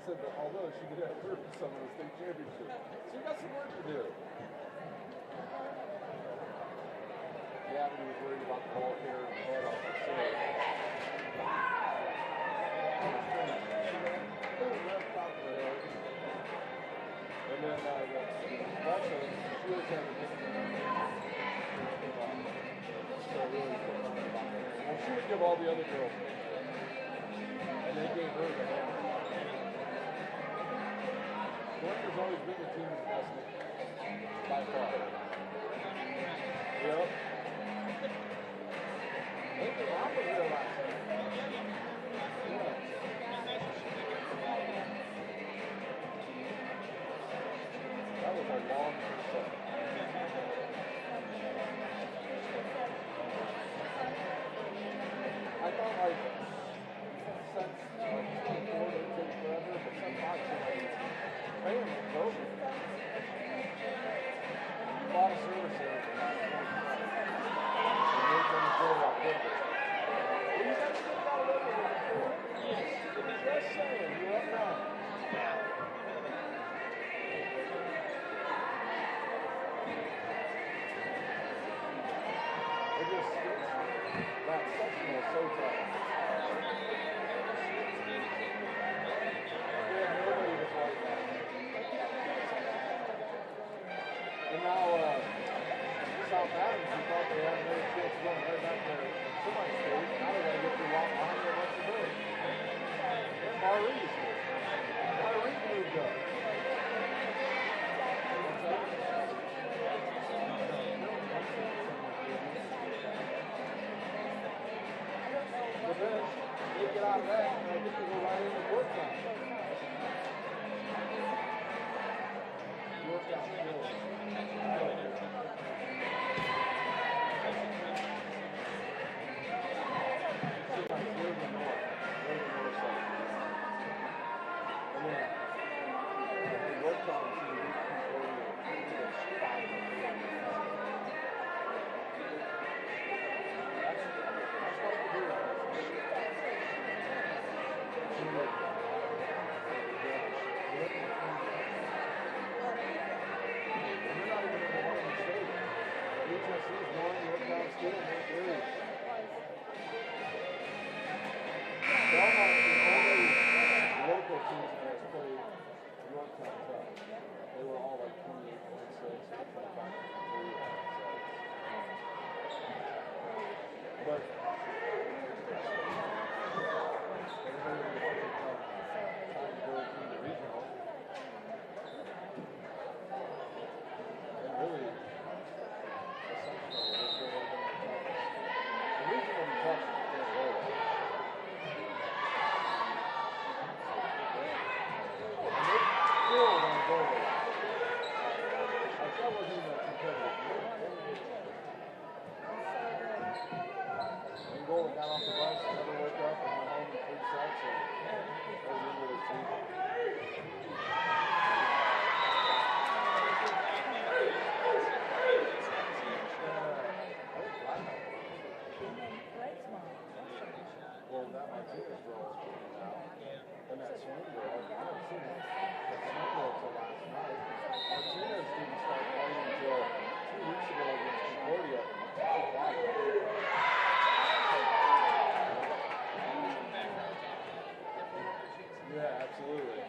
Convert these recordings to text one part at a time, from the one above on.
Said that although she did have hurt in some of the state championships, she got some work to do. Yeah, but he was worried about the ball carrier and the head off the serve. And then also, she was having a so really well, she would give all the other girls and they gave her the hand. Dwenger's always been the team's best by far. Yep. I think the mom was there last night. Yeah. That was a long set. I thought like since before it takes forever, but sometimes paying was over. A lot of service there for last 20 minutes. And they're going to go out quicker. Well, you got to get that over before. Just saying, you're up now. It just that section was so tough. Nobody was like that. And now, South Adams, who thought they had no chance of going right back there semi-state, now they got to get through walk behind them what to do. And Maurice moved up. But then, they get out of that, and I think they go right into work time. Work out skills. Tennessee's going to look downstairs and make threes. Belmont is the only local team that has played Yorktown tough. They were all like 28 points, 26, 25 points. But everybody wants to come try to go through the regional. And really, the Central is going to be the toughest. The regional will be tough to get away with. And they still want to go with it. Like, that wasn't even a competitive game. Goal got off the bus, never woke up, and went home in 3 sets, and that was the end of the season. Well, that Martinez girl is playing now, and that swing girl, I haven't seen that swing girl until last night. Martinez didn't start playing until 2 weeks ago against Concordia. Yeah, absolutely.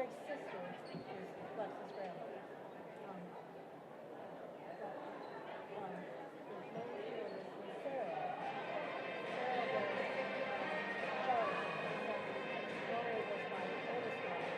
wife's sister is Lex's grandmother. There's no here with Sarah. Sarah was Charles. Lori was my oldest daughter.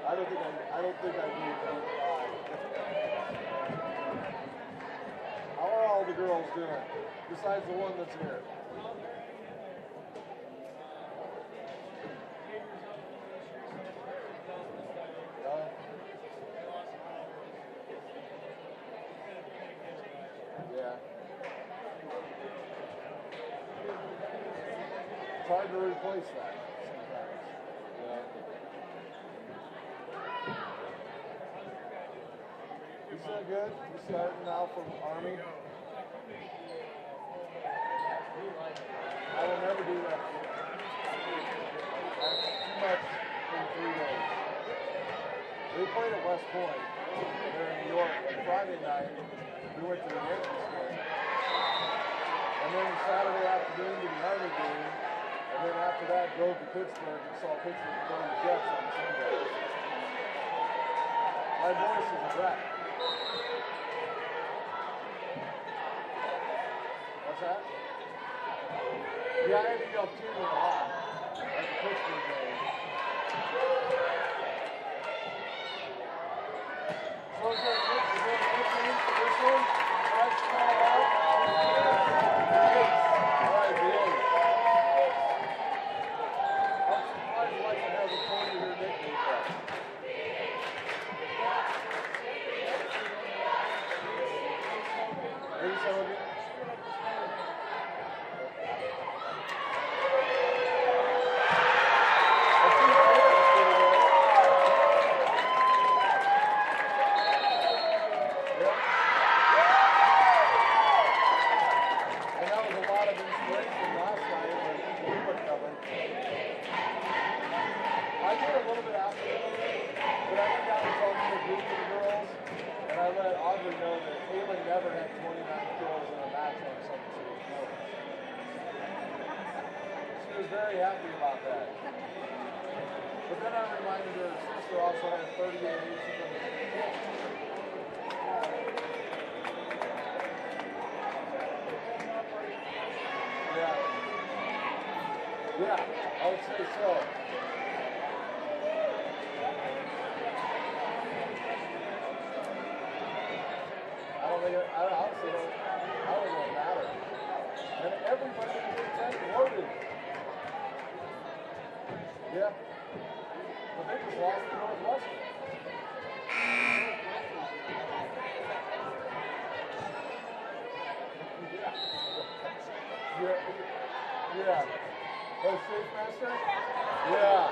I don't think I need to try. How are all the girls doing? Besides the one that's here. Yeah. It's hard to replace that sometimes. Yeah. You still good? You starting now from Army? I will never do that. That's too much in 3 days. We played at West Point here in New York on Friday night. We went to the Yankees game. And then Saturday afternoon to the Army game. And then after that drove to Pittsburgh and saw Pittsburgh play the Jets on Sunday. My voice is a wreck. What's that? Yeah, I had to yell too a lot at the Pittsburgh game. So is there a nickname for this one? What I should call out? All right, the Ace. I'm surprised Alexa hasn't told you her nickname yet. Ace Hogan? Very happy about that. But then I reminded her sister also had 38 aces. Yeah. Yeah, I would say so. I don't think I honestly don't know what matters. And everybody in the Big Ten loaded. Yeah. But they just lost to Northwestern. Yeah. Yeah. Oh, Safe Master? Yeah.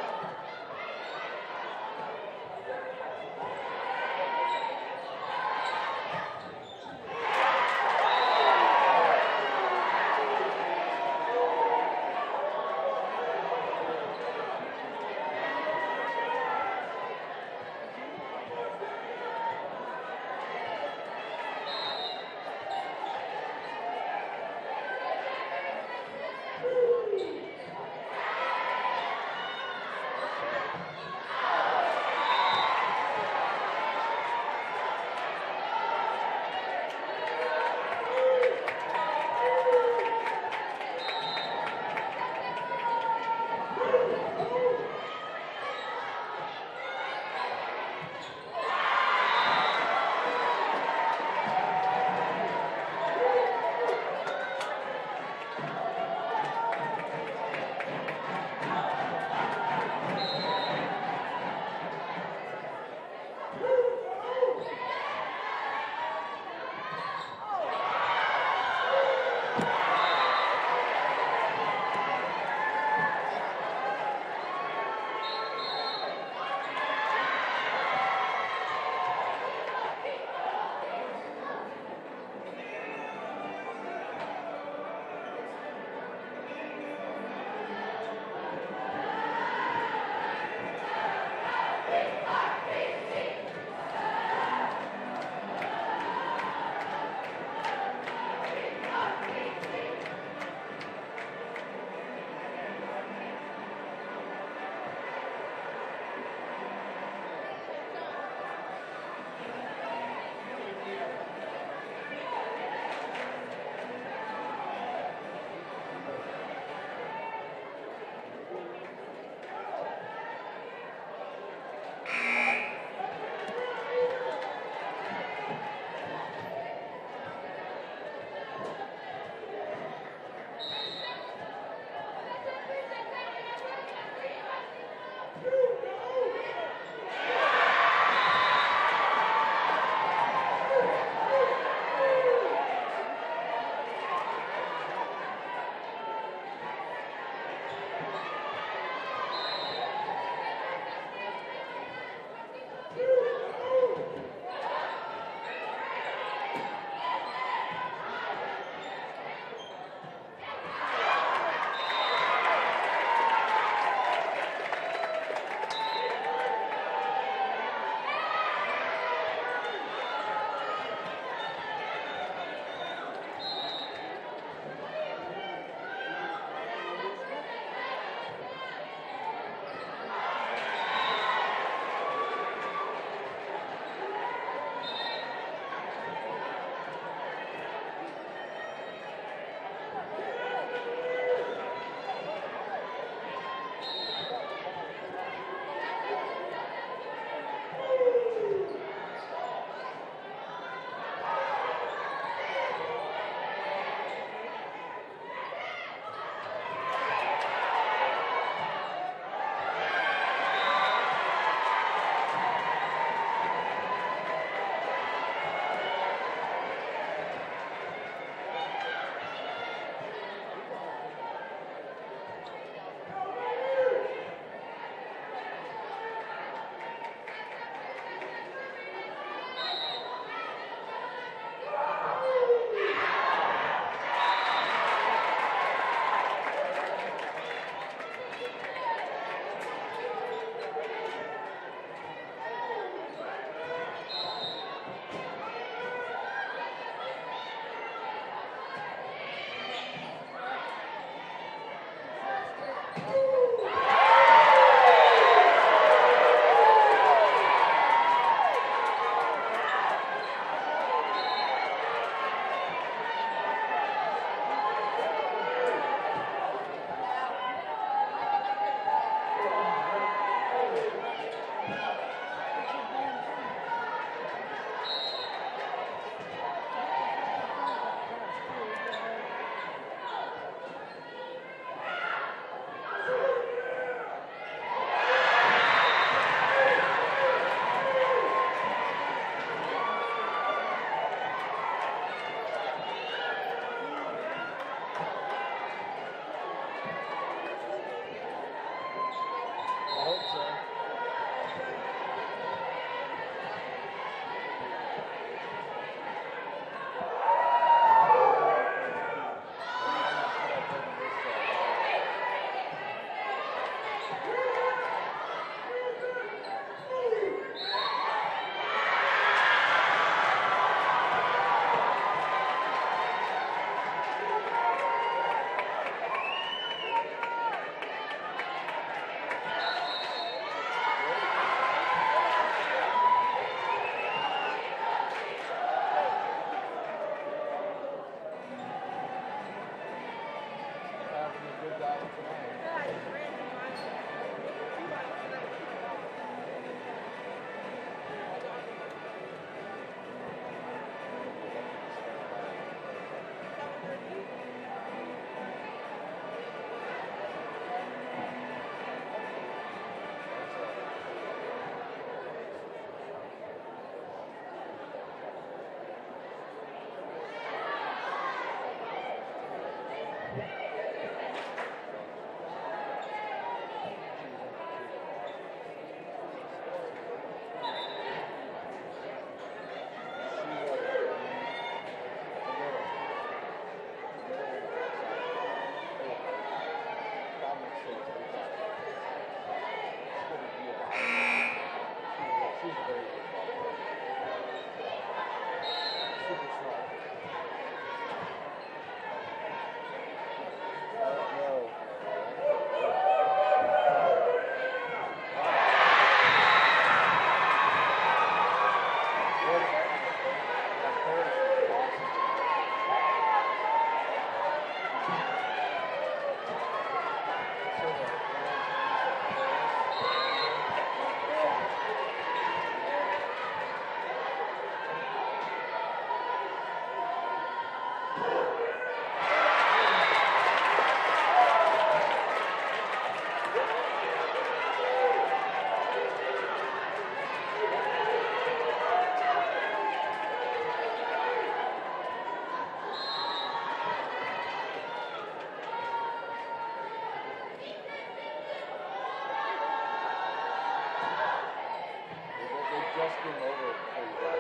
stress game over for you guys?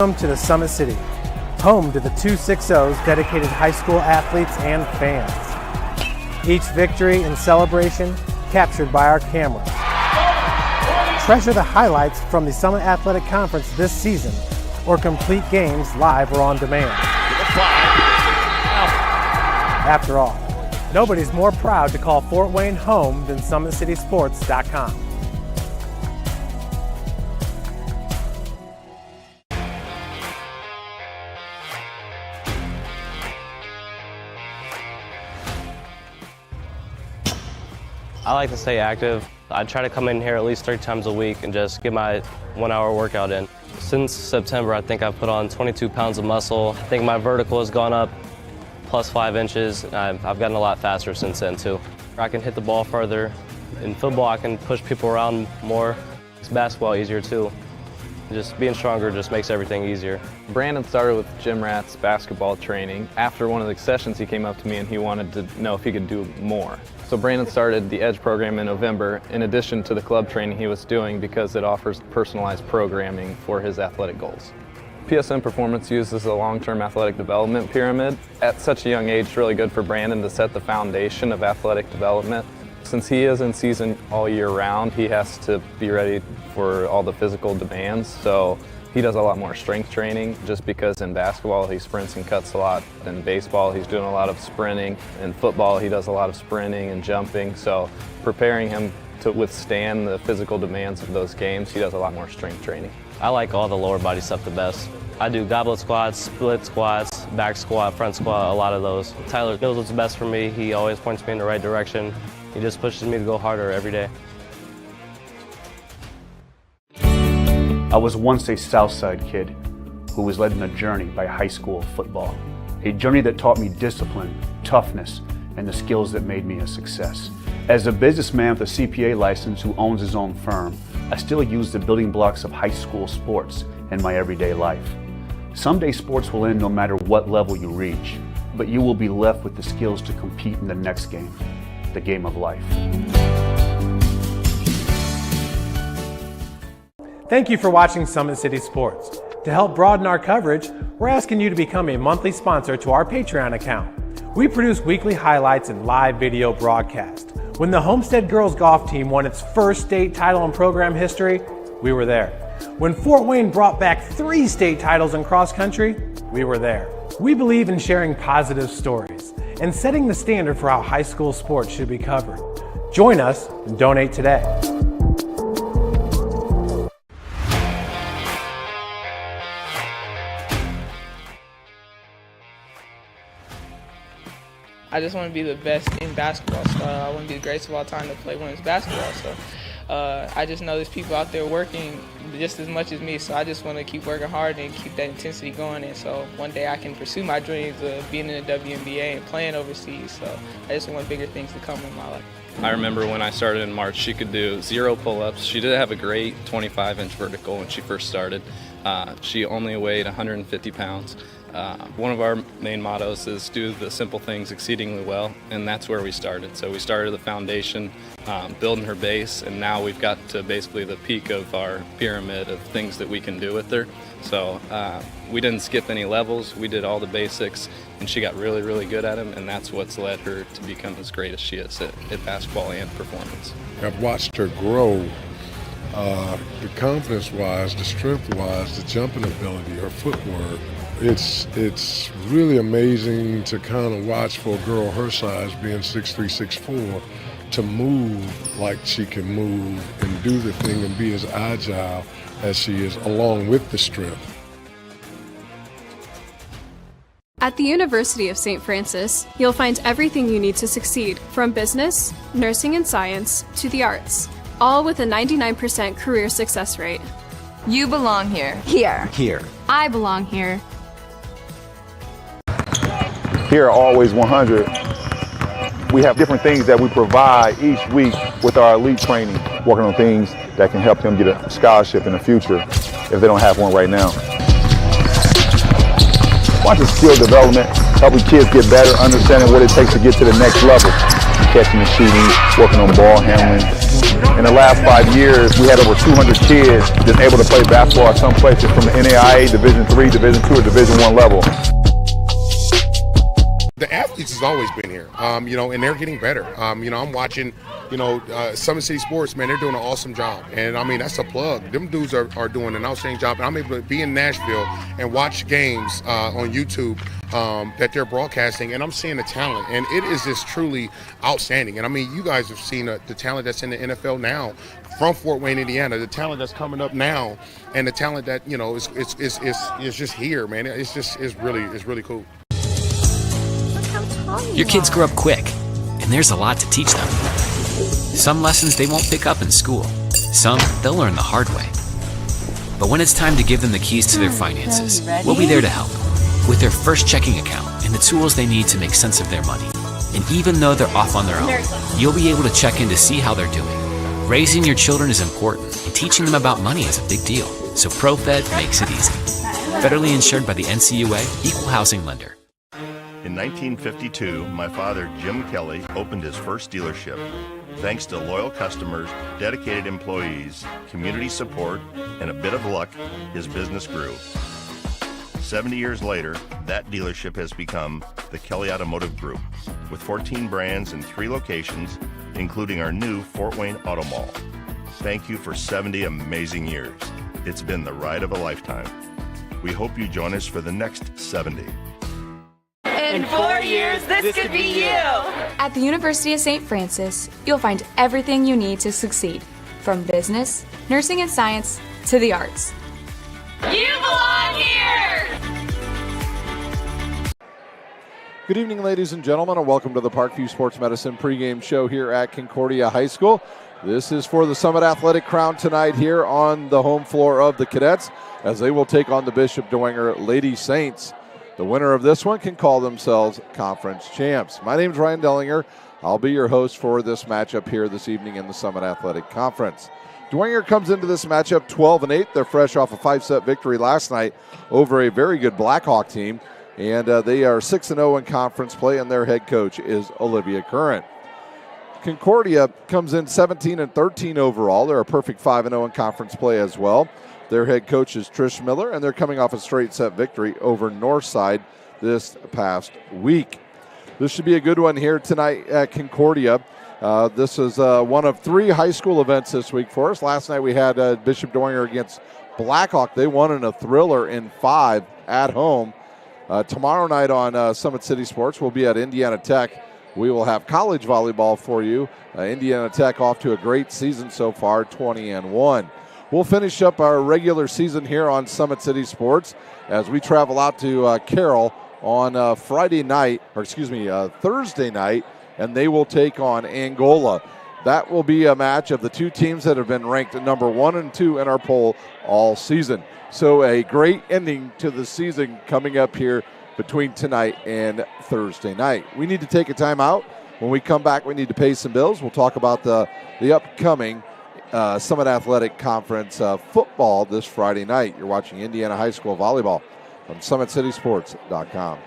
Welcome to the Summit City, home to the 260's dedicated high school athletes and fans. Each victory and celebration captured by our cameras. Treasure the highlights from the Summit Athletic Conference this season, or complete games live or on demand. After all, nobody's more proud to call Fort Wayne home than SummitCitySports.com. I like to stay active. I try to come in here at least 3 times a week and just get my 1-hour workout in. Since September, I think I've put on 22 pounds of muscle. I think my vertical has gone up plus 5 inches. And I've gotten a lot faster since then too. I can hit the ball further. In football, I can push people around more. It's basketball easier too. Just being stronger just makes everything easier. Brandon started with gym rats basketball training. After one of the sessions, he came up to me and he wanted to know if he could do more. So Brandon started the EDGE program in November, in addition to the club training he was doing, because it offers personalized programming for his athletic goals. PSN Performance uses a long-term athletic development pyramid. At such a young age, it's really good for Brandon to set the foundation of athletic development. Since he is in season all year round, he has to be ready for all the physical demands. So he does a lot more strength training, just because in basketball he sprints and cuts a lot. In baseball he's doing a lot of sprinting. In football he does a lot of sprinting and jumping. So preparing him to withstand the physical demands of those games, he does a lot more strength training. I like all the lower body stuff the best. I do goblet squats, split squats, back squat, front squat, a lot of those. Tyler knows what's best for me. He always points me in the right direction. He just pushes me to go harder every day. I was once a Southside kid who was led on a journey by high school football. A journey that taught me discipline, toughness, and the skills that made me a success. As a businessman with a CPA license who owns his own firm, I still use the building blocks of high school sports in my everyday life. Someday sports will end no matter what level you reach, but you will be left with the skills to compete in the next game, the game of life. Thank you for watching Summit City Sports. To help broaden our coverage, we're asking you to become a monthly sponsor to our Patreon account. We produce weekly highlights and live video broadcast. When the Homestead girls golf team won its first state title in program history, we were there. When Fort Wayne brought back 3 state titles in cross country, we were there. We believe in sharing positive stories and setting the standard for how high school sports should be covered. Join us and donate today. I just want to be the best in basketball. So I want to be the greatest of all time to play women's basketball. So I just know there's people out there working just as much as me. So I just want to keep working hard and keep that intensity going. And so one day I can pursue my dreams of being in the WNBA and playing overseas. So I just want bigger things to come in my life. I remember when I started in March, she could do 0 pull-ups. She did have a great 25-inch vertical when she first started. She only weighed 150 pounds. One of our main mottos is do the simple things exceedingly well, and that's where we started. So we started the foundation, building her base, and now we've got to basically the peak of our pyramid of things that we can do with her. So we didn't skip any levels. We did all the basics, and she got really, really good at them, and that's what's led her to become as great as she is at basketball and performance. I've watched her grow, the confidence-wise, the strength-wise, the jumping ability, her footwork. It's really amazing to kind of watch for a girl her size, being 6'3", 6'4", to move like she can move and do the thing and be as agile as she is, along with the strength. At the University of St. Francis, you'll find everything you need to succeed, from business, nursing and science, to the arts, all with a 99% career success rate. You belong here. Here. Here. I belong here. Here, Always 100, we have different things that we provide each week with our elite training, working on things that can help them get a scholarship in the future if they don't have one right now. Watching skill development, helping kids get better, understanding what it takes to get to the next level. Catching and shooting, working on ball handling. In the last 5 years, we had over 200 kids that's able to play basketball at some places from the NAIA, Division III, Division II, or Division I level. The athletes has always been here, and they're getting better. I'm watching, Summit City Sports, man, they're doing an awesome job. And, that's a plug. Them dudes are doing an outstanding job. And I'm able to be in Nashville and watch games on YouTube that they're broadcasting, and I'm seeing the talent. And it is just truly outstanding. And, you guys have seen the talent that's in the NFL now from Fort Wayne, Indiana, the talent that's coming up now, and the talent that, is just here, man. It's really cool. Your kids grow up quick, and there's a lot to teach them. Some lessons they won't pick up in school. Some they'll learn the hard way. But when it's time to give them the keys to their finances, we'll be there to help with their first checking account and the tools they need to make sense of their money. And even though they're off on their own, you'll be able to check in to see how they're doing. Raising your children is important, and teaching them about money is a big deal. So ProFed makes it easy. Federally insured by the NCUA, Equal Housing Lender. In 1952, my father, Jim Kelly, opened his first dealership. Thanks to loyal customers, dedicated employees, community support, and a bit of luck, his business grew. 70 years later, that dealership has become the Kelly Automotive Group, with 14 brands in 3 locations, including our new Fort Wayne Auto Mall. Thank you for 70 amazing years. It's been the ride of a lifetime. We hope you join us for the next 70. In 4 years, this could be you! At the University of St. Francis, you'll find everything you need to succeed, from business, nursing and science, to the arts. You belong here! Good evening, ladies and gentlemen, and welcome to the Parkview Sports Medicine pregame show here at Concordia High School. This is for the Summit Athletic Crown tonight here on the home floor of the Cadets, as they will take on the Bishop Dwenger Lady Saints. The winner of this one can call themselves conference champs. My name is Ryan Dellinger. I'll be your host for this matchup here this evening in the Summit Athletic Conference. Dwenger comes into this matchup 12-8. They're fresh off a 5-set victory last night over a very good Blackhawk team. And they are 6-0 in conference play, and their head coach is Olivia Curran. Concordia comes in 17-13 overall. They're a perfect 5-0 in conference play as well. Their head coach is Trish Miller, and they're coming off a straight set victory over Northside this past week. This should be a good one here tonight at Concordia. This is one of 3 high school events this week for us. Last night we had Bishop Dwenger against Blackhawk. They won in a thriller in 5 at home. Tomorrow night on Summit City Sports, we'll be at Indiana Tech. We will have college volleyball for you. Indiana Tech off to a great season so far, 20-1. We'll finish up our regular season here on Summit City Sports as we travel out to Carroll on Thursday night, and they will take on Angola. That will be a match of the two teams that have been ranked number 1 and 2 in our poll all season. So a great ending to the season coming up here between tonight and Thursday night. We need to take a timeout. When we come back, we need to pay some bills. We'll talk about the upcoming Summit Athletic Conference football this Friday night. You're watching Indiana High School Volleyball on SummitCitySports.com.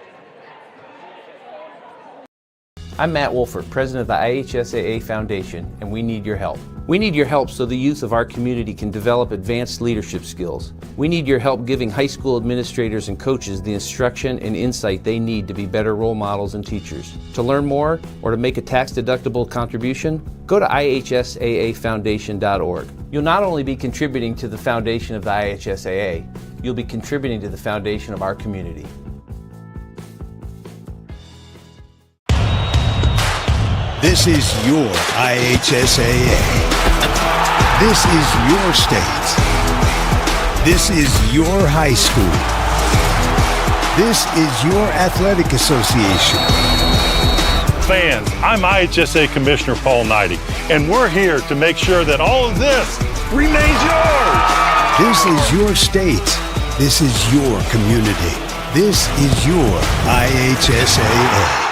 I'm Matt Wolford, president of the IHSAA Foundation, and we need your help. We need your help so the youth of our community can develop advanced leadership skills. We need your help giving high school administrators and coaches the instruction and insight they need to be better role models and teachers. To learn more or to make a tax-deductible contribution, go to ihsaafoundation.org. You'll not only be contributing to the foundation of the IHSAA, you'll be contributing to the foundation of our community. This is your IHSAA. This is your state. This is your high school. This is your athletic association. Fans, I'm IHSA Commissioner Paul Knighty, and we're here to make sure that all of this remains yours. This is your state. This is your community. This is your IHSAA.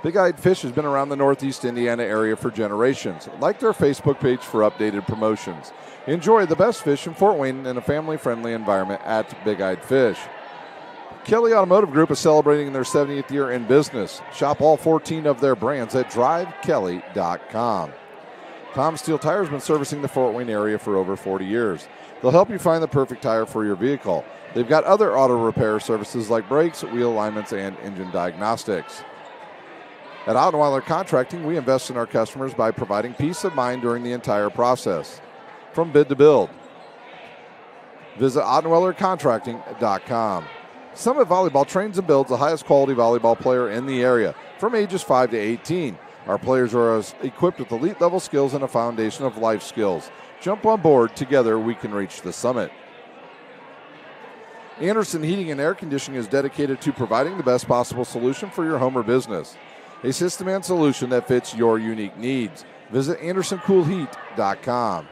Big Eyed Fish has been around the Northeast Indiana area for generations. Like their Facebook page for updated promotions. Enjoy the best fish in Fort Wayne in a family-friendly environment at Big Eyed Fish. Kelly Automotive Group is celebrating their 70th year in business. Shop all 14 of their brands at drivekelly.com. Tom Steel Tire has been servicing the Fort Wayne area for over 40 years. They'll help you find the perfect tire for your vehicle. They've got other auto repair services like brakes, wheel alignments, and engine diagnostics. At Ottenweiler Contracting, we invest in our customers by providing peace of mind during the entire process, from bid to build. Visit OttenweilerContracting.com. Summit Volleyball trains and builds the highest quality volleyball player in the area from ages 5 to 18. Our players are equipped with elite level skills and a foundation of life skills. Jump on board. Together we can reach the summit. Anderson Heating and Air Conditioning is dedicated to providing the best possible solution for your home or business. A system and solution that fits your unique needs. Visit AndersonCoolHeat.com.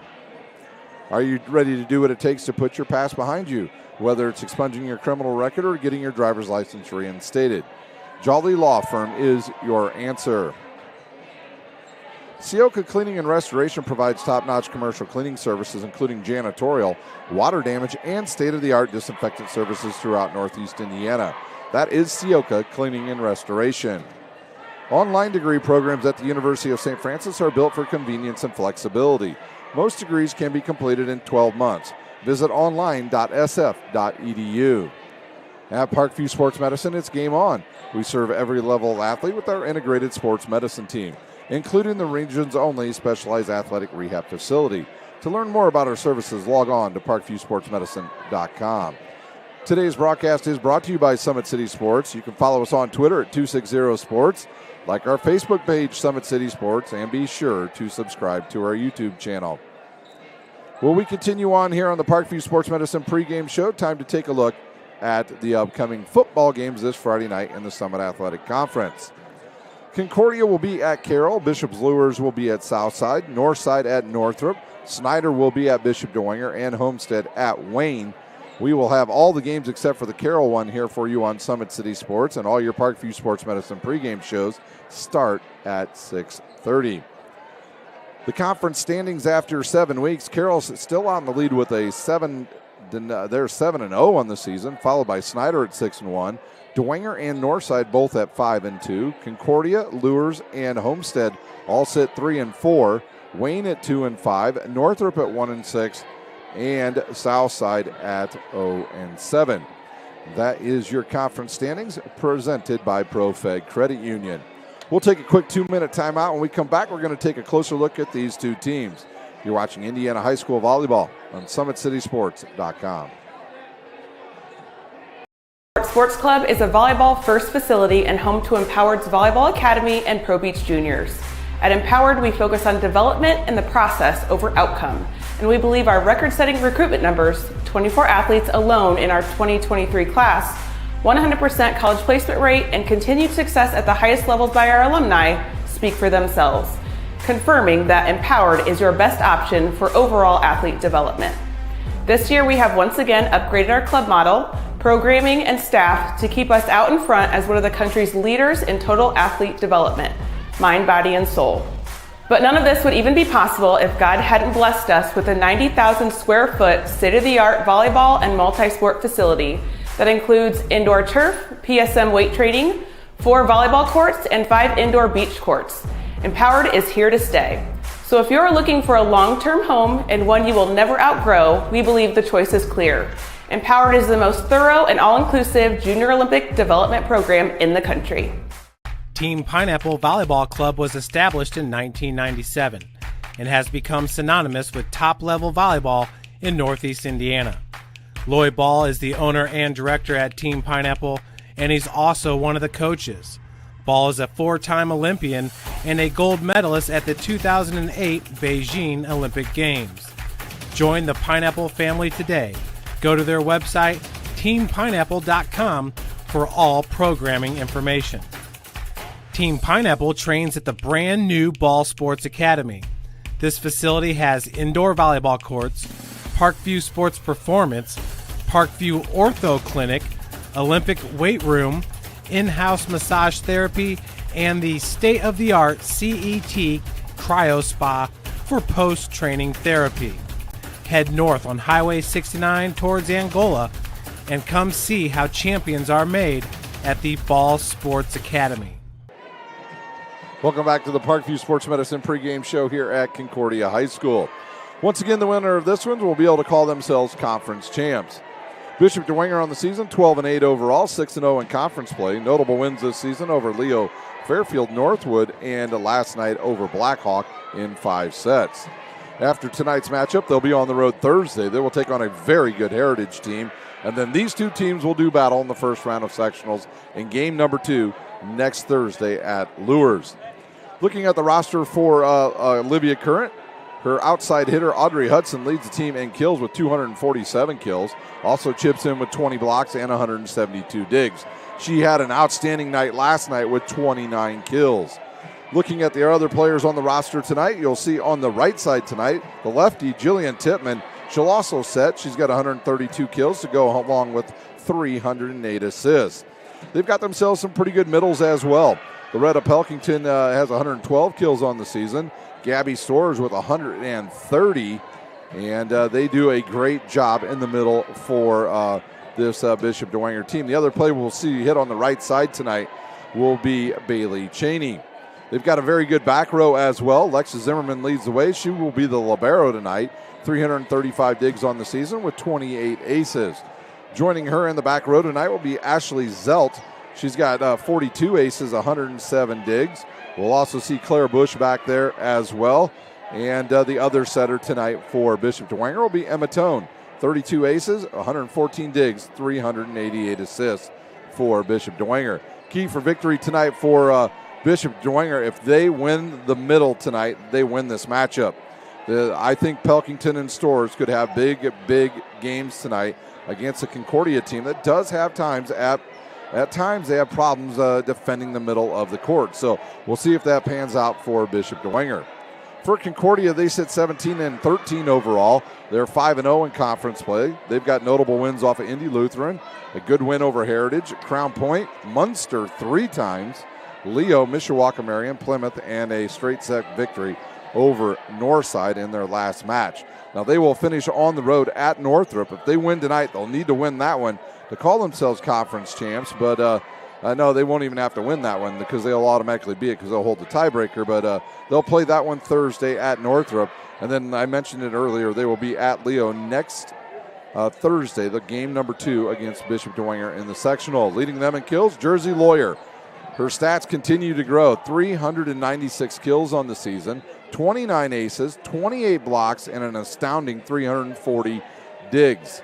Are you ready to do what it takes to put your past behind you? Whether it's expunging your criminal record or getting your driver's license reinstated, Jolly Law Firm is your answer. Sioka Cleaning and Restoration provides top-notch commercial cleaning services, including janitorial, water damage, and state-of-the-art disinfectant services throughout Northeast Indiana. That is Sioka Cleaning and Restoration. Online degree programs at the University of St. Francis are built for convenience and flexibility. Most degrees can be completed in 12 months. Visit online.sf.edu. At Parkview Sports Medicine, it's game on. We serve every level of athlete with our integrated sports medicine team, including the region's only specialized athletic rehab facility. To learn more about our services, log on to parkviewsportsmedicine.com. Today's broadcast is brought to you by Summit City Sports. You can follow us on Twitter at 260sports, like our Facebook page, Summit City Sports, and be sure to subscribe to our YouTube channel. Well, we continue on here on the Parkview Sports Medicine pregame show. Time to take a look at the upcoming football games this Friday night in the Summit Athletic Conference. Concordia will be at Carroll. Bishop's Lures will be at Southside. Northside at Northrop. Snyder will be at Bishop Dwenger, and Homestead at Wayne. We will have all the games except for the Carroll one here for you on Summit City Sports, and all your Parkview Sports Medicine pregame shows start at 6:30. The conference standings after 7 weeks: Carroll's still on the lead with a they're 7-0 on the season, followed by Snyder at 6-1. Dwenger and Northside both at 5-2. Concordia, Lures, and Homestead all sit 3-4. Wayne at 2-5. Northrop at 1-6. And Southside at 0-7. That is your conference standings presented by ProFed Credit Union. We'll take a quick 2-minute timeout. When we come back, we're going to take a closer look at these two teams. You're watching Indiana High School Volleyball on SummitCitySports.com. Sports Club is a volleyball-first facility and home to Empowered's Volleyball Academy and Pro Beach Juniors. At Empowered, we focus on development and the process over outcome, and we believe our record-setting recruitment numbers, 24 athletes alone in our 2023 class, 100% college placement rate, and continued success at the highest levels by our alumni speak for themselves, confirming that Empowered is your best option for overall athlete development. This year we have once again upgraded our club model, programming, and staff to keep us out in front as one of the country's leaders in total athlete development, mind, body, and soul. But none of this would even be possible if God hadn't blessed us with a 90,000 square foot state-of-the-art volleyball and multi-sport facility that includes indoor turf, PSM weight training, 4 volleyball courts, and 5 indoor beach courts. Empowered is here to stay. So if you're looking for a long-term home and one you will never outgrow, we believe the choice is clear. Empowered is the most thorough and all-inclusive junior Olympic development program in the country. Team Pineapple Volleyball Club was established in 1997 and has become synonymous with top-level volleyball in Northeast Indiana. Lloyd Ball is the owner and director at Team Pineapple, and he's also one of the coaches. Ball is a 4-time Olympian and a gold medalist at the 2008 Beijing Olympic Games. Join the Pineapple family today. Go to their website, teampineapple.com, for all programming information. Team Pineapple trains at the brand new Ball Sports Academy. This facility has indoor volleyball courts, Parkview Sports Performance, Parkview Ortho Clinic, Olympic weight room, in-house massage therapy, and the state-of-the-art CET Cryo Spa for post-training therapy. Head north on Highway 69 towards Angola and come see how champions are made at the Ball Sports Academy. Welcome back to the Parkview Sports Medicine pregame show here at Concordia High School. Once again, the winner of this one will be able to call themselves conference champs. Bishop Dwenger on the season, 12-8 overall, 6-0 in conference play. Notable wins this season over Leo Fairfield Northwood and last night over Blackhawk in 5 sets. After tonight's matchup, they'll be on the road Thursday. They will take on a very good Heritage team, and then these two teams will do battle in the first round of sectionals in game number 2 next Thursday at Lures. Looking at the roster for Olivia Current, her outside hitter Audrey Hudson leads the team in kills with 247 kills. Also chips in with 20 blocks and 172 digs. She had an outstanding night last night with 29 kills. Looking at the other players on the roster tonight, you'll see on the right side tonight, the lefty Jillian Tippman. She'll also set. She's got 132 kills to go along with 308 assists. They've got themselves some pretty good middles as well. Loretta Pelkington has 112 kills on the season. Gabby Storrs with 130. And they do a great job in the middle for this Bishop Dwenger team. The other player we'll see hit on the right side tonight will be Bailey Cheney. They've got a very good back row as well. Lexa Zimmerman leads the way. She will be the libero tonight. 335 digs on the season with 28 aces. Joining her in the back row tonight will be Ashley Zelt. She's got 42 aces, 107 digs. We'll also see Claire Bush back there as well. And the other setter tonight for Bishop Dwenger will be Emma Tone. 32 aces, 114 digs, 388 assists for Bishop Dwenger. Key for victory tonight for Bishop Dwenger. If they win the middle tonight, they win this matchup. I think Pelkington and Storrs could have big games tonight against a Concordia team that does have times at times they have problems defending the middle of the court. So we'll see if that pans out for Bishop Dwenger. For Concordia, they sit 17-13 overall. They're 5-0 in conference play. They've got notable wins off of Indy Lutheran, a good win over Heritage, Crown Point, Munster 3 times, Leo, Mishawaka Marion, Plymouth, and a straight set victory over Northside in their last match. Now they will finish on the road at Northrop. If they win tonight, they'll need to win that one to call themselves conference champs, but no, they won't even have to win that one because they'll automatically be it because they'll hold the tiebreaker, but they'll play that one Thursday at Northrop, and then I mentioned it earlier, they will be at Leo next Thursday, the game number 2 against Bishop Dwenger in the sectional. Leading them in kills, Jersey Lawyer. Her stats continue to grow, 396 kills on the season, 29 aces, 28 blocks, and an astounding 340 digs.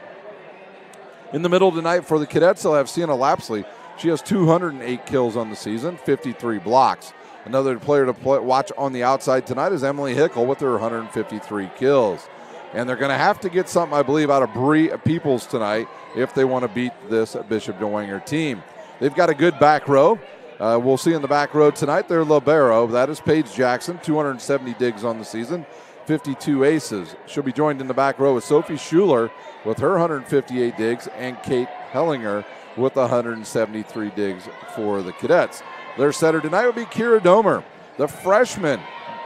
In the middle tonight for the Cadets, they'll have Sienna Lapsley. She has 208 kills on the season, 53 blocks. Another player to watch on the outside tonight is Emily Hickel with her 153 kills. And they're going to have to get something, I believe, out of Bree Peoples tonight if they want to beat this Bishop Dwenger team. They've got a good back row. We'll see in the back row tonight their libero. That is Paige Jackson, 270 digs on the season, 52 aces. She'll be joined in the back row with Sophie Schuler with her 158 digs and Kate Hellinger with 173 digs for the Cadets. Their setter tonight will be Kira Domer, the freshman.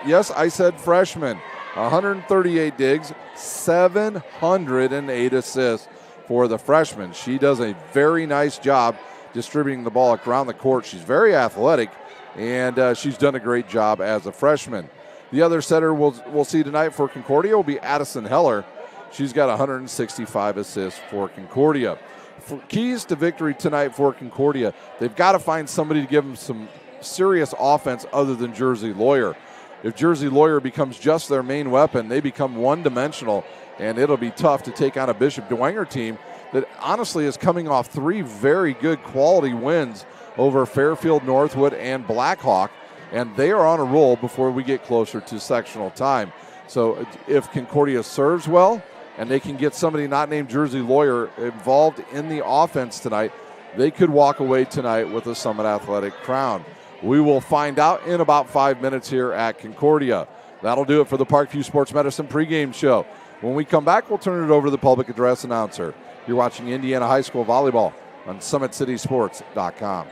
Yes, I said freshman. 138 digs, 708 assists for the freshman. She does a very nice job distributing the ball around the court. She's very athletic, and she's done a great job as a freshman. The other setter we'll see tonight for Concordia will be Addison Heller. She's got 165 assists for Concordia. For keys to victory tonight for Concordia, they've got to find somebody to give them some serious offense other than Jersey Lawyer. If Jersey Lawyer becomes just their main weapon, they become one-dimensional, and it'll be tough to take on a Bishop Dwenger team that honestly is coming off 3 very good quality wins over Fairfield, Northwood, and Blackhawk, and they are on a roll before we get closer to sectional time. So if Concordia serves well and they can get somebody not named Jersey Lawyer involved in the offense tonight, they could walk away tonight with a Summit Athletic crown. We will find out in about 5 minutes here at Concordia. That'll do it for the Parkview Sports Medicine pregame show. When we come back, we'll turn it over to the public address announcer. You're watching Indiana High School Volleyball on SummitCitySports.com.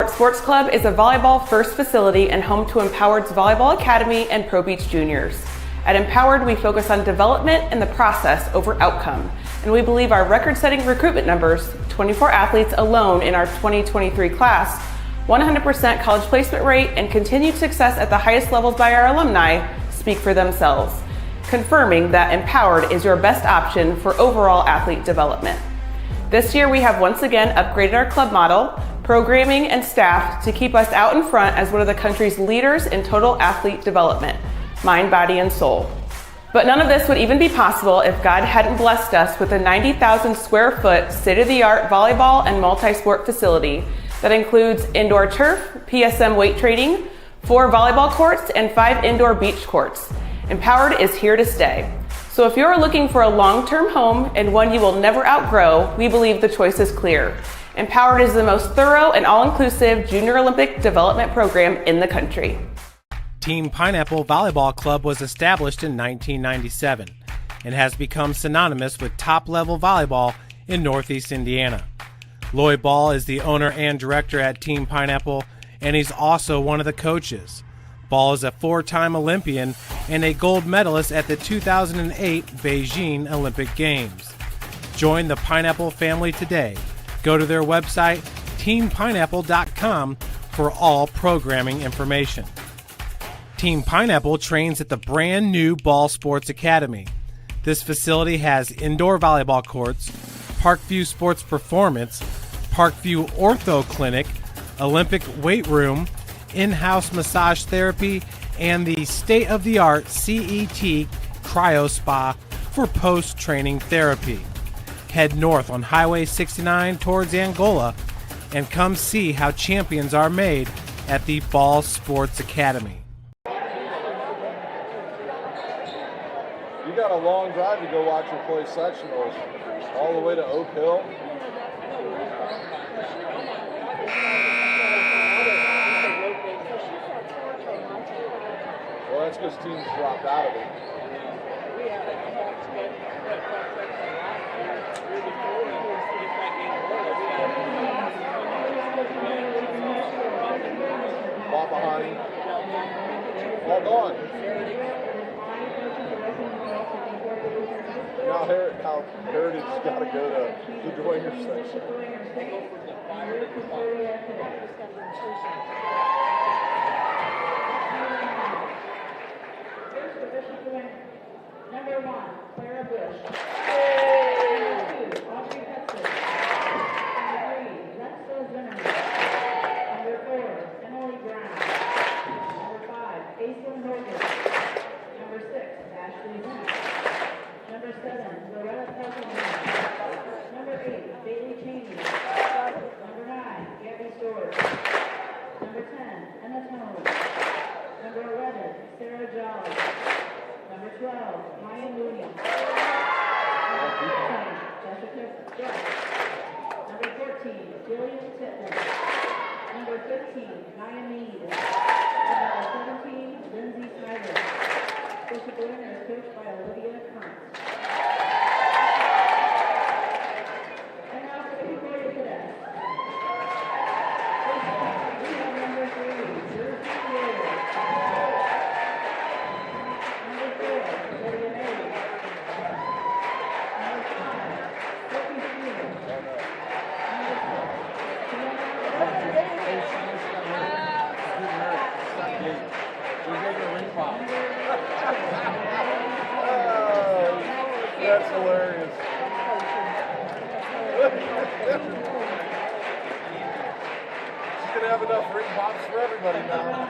Sports Club is a volleyball-first facility and home to Empowered's Volleyball Academy and Pro Beach Juniors. At Empowered, we focus on development and the process over outcome, and we believe our record-setting recruitment numbers, 24 athletes alone in our 2023 class, 100% college placement rate, and continued success at the highest levels by our alumni speak for themselves, confirming that Empowered is your best option for overall athlete development. This year, we have once again upgraded our club model, programming, and staff to keep us out in front as one of the country's leaders in total athlete development, mind, body, and soul. But none of this would even be possible if God hadn't blessed us with a 90,000 square foot state-of-the-art volleyball and multi-sport facility that includes indoor turf, PSM weight training, 4 volleyball courts, and 5 indoor beach courts. Empowered is here to stay. So if you're looking for a long-term home and one you will never outgrow, we believe the choice is clear. Empowered is the most thorough and all-inclusive junior Olympic development program in the country. Team Pineapple Volleyball Club was established in 1997 and has become synonymous with top-level volleyball in Northeast Indiana. Lloyd Ball is the owner and director at Team Pineapple, and he's also one of the coaches. Ball is a 4-time Olympian and a gold medalist at the 2008 Beijing Olympic Games. Join the Pineapple family today. Go to their website, teampineapple.com, for all programming information. Team Pineapple trains at the brand new Ball Sports Academy. This facility has indoor volleyball courts, Parkview Sports Performance, Parkview Ortho Clinic, Olympic weight room, in-house massage therapy, and the state-of-the-art CET Cryo Spa for post-training therapy. Head north on Highway 69 towards Angola and come see how champions are made at the Ball Sports Academy. You got a long drive to go watch her play sectionals, all the way to Oak Hill. Well, that's because teams dropped out of it. Mahoney, all gone. Now Heritage has got to go to the Dwenger section. Number 1, Clara Bush. Number 2, Audrey Hudson. Number 3, Lexa Zimmerman. Number 4, Emily Brown. Number 5, Aislinn Hogan. Number 6, Ashley Zimmer. Number 7, Loretta Pelton. Number 8, Bailey Cheney. Number 9, Gabby Stewart. Number 10, Emma Tone. Number 11, Sarah Jolly. 12, Mahoney. Number 14, Jillian Titman. Number 15, Maya Mead. And number 17, Lindsay Snyder. Bishop Dwenger is coached by Olivia Kuntz. And now for the Concordia cadets. We have number 3, Jersey Williams. Number 4, Lydia May. Number 5, Sophie Stevens. Number 6, That's hilarious. She's going to have enough ring pops for everybody now.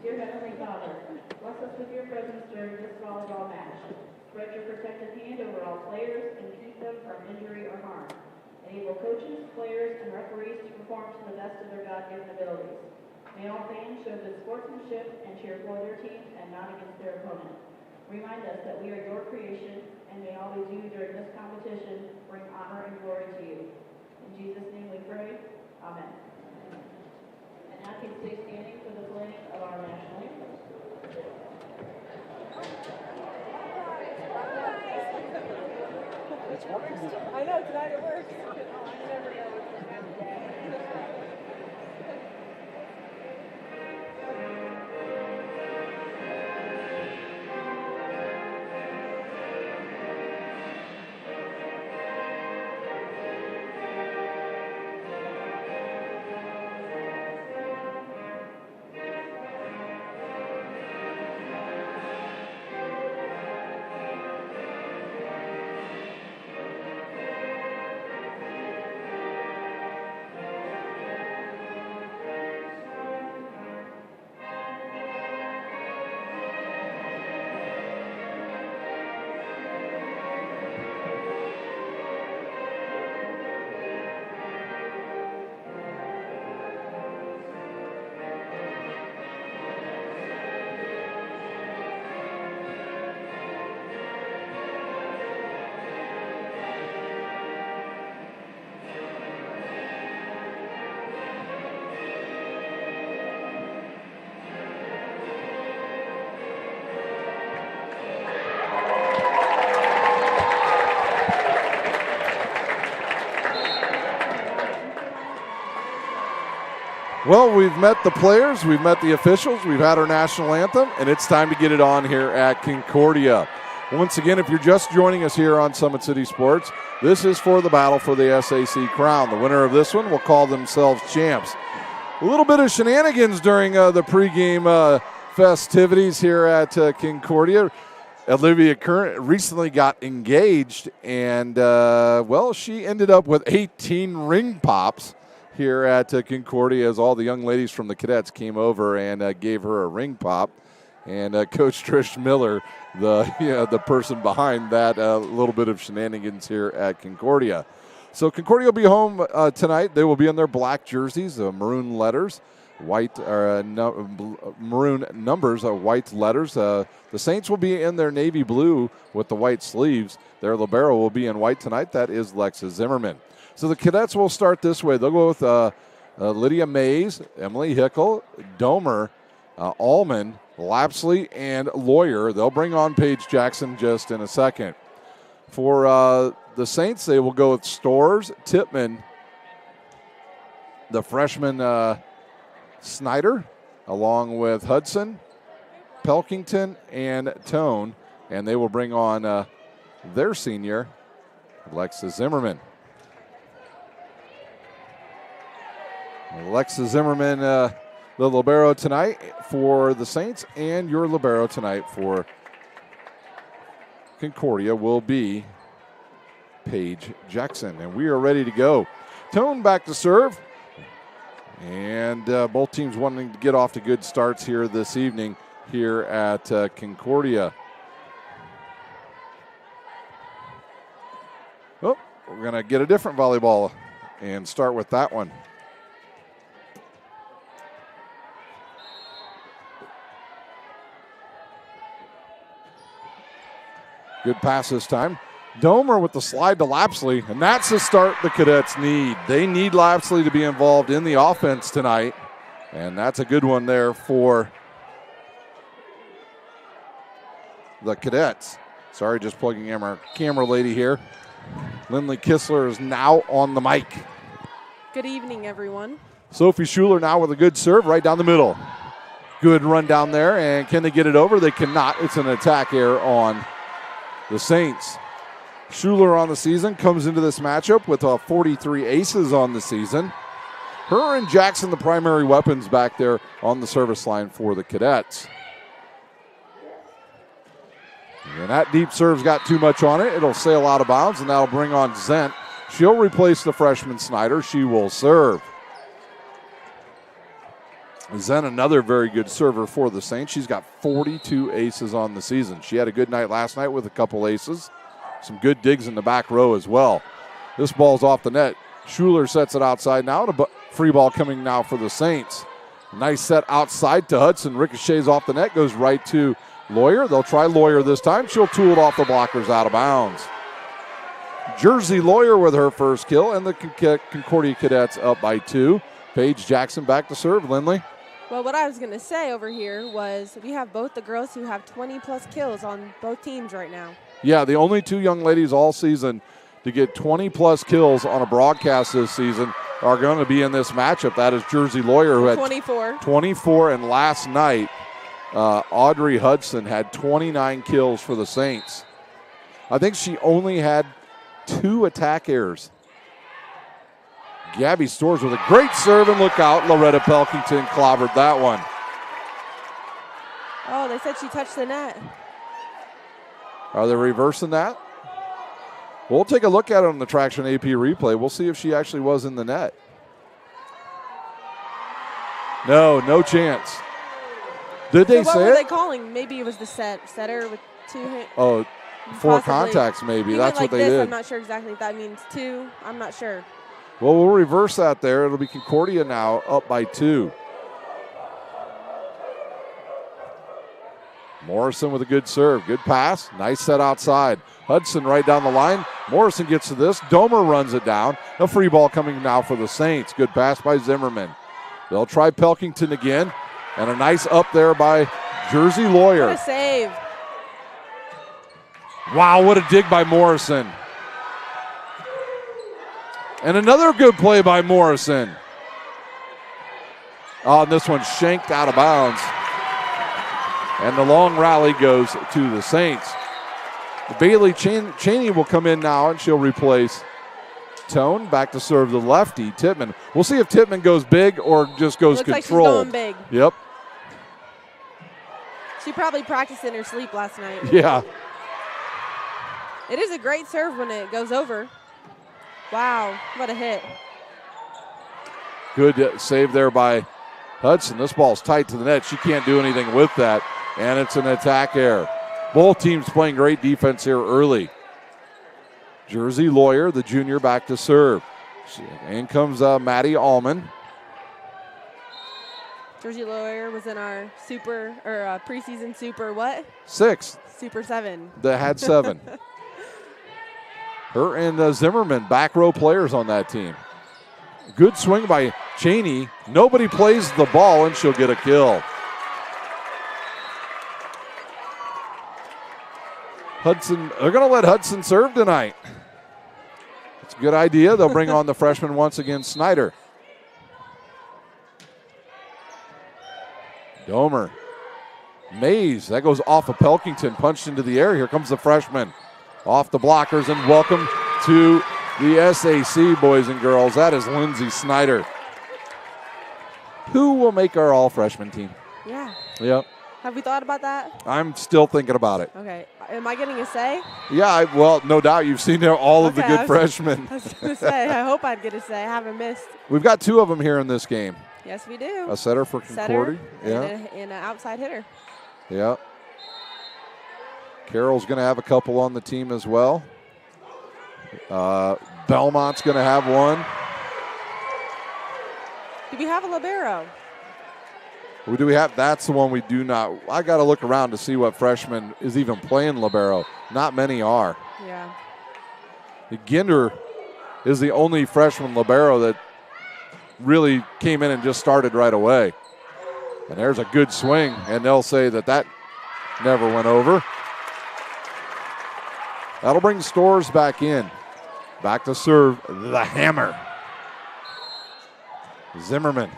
Dear Heavenly Father, bless us with your presence during this volleyball match. Spread your protective hand over all players and keep them from injury or harm. Enable coaches, players, and referees to perform to the best of their God-given abilities. May all fans show good sportsmanship and cheer for their teams and not against their opponent. Remind us that we are your creation, and may all we do during this competition bring honor and glory to you. In Jesus' name we pray. Amen. And now can stay standing for the playing of our national anthem. It's working. I know, tonight it works. I never know what's happening. Well, we've met the players, we've met the officials, we've had our national anthem, and it's time to get it on here at Concordia. Once again, if you're just joining us here on Summit City Sports, this is for the battle for the SAC crown. The winner of this one will call themselves champs. A little bit of shenanigans during the pregame festivities here at Concordia. Olivia Current recently got engaged, and, well, she ended up with 18 ring pops here at Concordia as all the young ladies from the cadets came over and gave her a ring pop. And Coach Trish Miller, the person behind that little bit of shenanigans here at Concordia. So Concordia will be home tonight. They will be in their black jerseys, the maroon letters. white maroon numbers, white letters. The Saints will be in their navy blue with the white sleeves. Their libero will be in white tonight. That is Lexa Zimmerman. So the cadets will start this way. They'll go with Lydia Mays, Emily Hickel, Domer, Allman, Lapsley, and Lawyer. They'll bring on Paige Jackson just in a second. For the Saints, they will go with Storrs, Tippmann, the freshman Snyder, along with Hudson, Pelkington, and Tone. And they will bring on their senior, Alexa Zimmerman. Alexa Zimmerman, the libero tonight for the Saints, and your libero tonight for Concordia will be Paige Jackson. And we are ready to go. Tone back to serve. And both teams wanting to get off to good starts here this evening here at Concordia. Oh, we're going to get a different volleyball and start with that one. Good pass this time. Domer with the slide to Lapsley, and that's the start the cadets need. They need Lapsley to be involved in the offense tonight, and that's a good one there for the cadets. Sorry, just plugging in our camera lady here. Lindley Kistler is now on the mic. Good evening, everyone. Sophie Schuler now with a good serve right down the middle. Good run down there, and can they get it over? They cannot. It's an attack error on the Saints. Schuler on the season comes into this matchup with 43 aces on the season. Her and Jackson the primary weapons back there on the service line for the cadets. And that deep serve's got too much on it. It'll sail out of bounds, and that'll bring on Zent. She'll replace the freshman Snyder. She will serve. Zent, another very good server for the Saints. She's got 42 aces on the season. She had a good night last night with a couple aces. Some good digs in the back row as well. This ball's off the net. Schuler sets it outside now. Free ball coming now for the Saints. Nice set outside to Hudson. Ricochets off the net. Goes right to Lawyer. They'll try Lawyer this time. She'll tool it off the blockers out of bounds. Jersey Lawyer with her first kill, and the Concordia Cadets up by 2. Paige Jackson back to serve. Lindley. Well, what I was going to say over here was we have both the girls who have 20-plus kills on both teams right now. Yeah, the only two young ladies all season to get 20-plus kills on a broadcast this season are going to be in this matchup. That is Jersey Lawyer, who had 24, and last night, Audrey Hudson had 29 kills for the Saints. I think she only had 2 attack errors. Gabby Storrs with a great serve, and look out, Loretta Pelkington clobbered that one. Oh, they said she touched the net. Are they reversing that? We'll take a look at it on the Traction AP replay. We'll see if she actually was in the net. No chance. Did they say what were it? they calling? Maybe it was the setter with 2 hands. Oh, 4 contacts maybe. That's what they did. I'm not sure exactly if that means 2. I'm not sure. Well, we'll reverse that there. It'll be Concordia now up by 2. Morrison with a good serve. Good pass. Nice set outside. Hudson right down the line. Morrison gets to this. Domer runs it down. A free ball coming now for the Saints. Good pass by Zimmerman. They'll try Pelkington again. And a nice up there by Jersey Lawyer. What a save. Wow, what a dig by Morrison. And another good play by Morrison. Oh, and this one's shanked out of bounds. And the long rally goes to the Saints. Bailey Cheney will come in now, and she'll replace Tone. Back to serve the lefty, Tippmann. We'll see if Tippmann goes big or just goes Looks control. Like she's going big. Yep. She probably practiced in her sleep last night. Yeah. It is a great serve when it goes over. Wow, what a hit. Good save there by Hudson. This ball's tight to the net. She can't do anything with that, and it's an attack error. Both teams playing great defense here early. Jersey Lawyer, the junior, back to serve. In comes Maddie Allman. Georgie Lawyer was in our preseason super what? 6. Super 7. That had 7. Her and Zimmerman, back row players on that team. Good swing by Cheney. Nobody plays the ball, and she'll get a kill. Hudson, they're going to let Hudson serve tonight. It's a good idea. They'll bring on the freshman once again, Snyder. Domer. Mays, that goes off of Pelkington, punched into the air. Here comes the freshman. Off the blockers, and welcome to the SAC, boys and girls. That is Lindsay Snyder, who will make our all-freshman team. Yeah. Yep. Have we thought about that? I'm still thinking about it. Okay. Am I getting a say? Yeah, well, no doubt. You've seen all of the good freshmen. I was going to say, I hope I'd get a say. I haven't missed. We've got 2 of them here in this game. Yes, we do. A setter for Concordia. And an outside hitter. Yeah. Carroll's going to have a couple on the team as well. Belmont's going to have one. Do we have a libero? Who do we have? That's the one we do not. I got to look around to see what freshman is even playing libero. Not many are. Yeah. Ginder is the only freshman libero that really came in and just started right away. And there's a good swing, and they'll say that never went over. That'll bring Storrs back in. Back to serve the hammer. Zimmerman.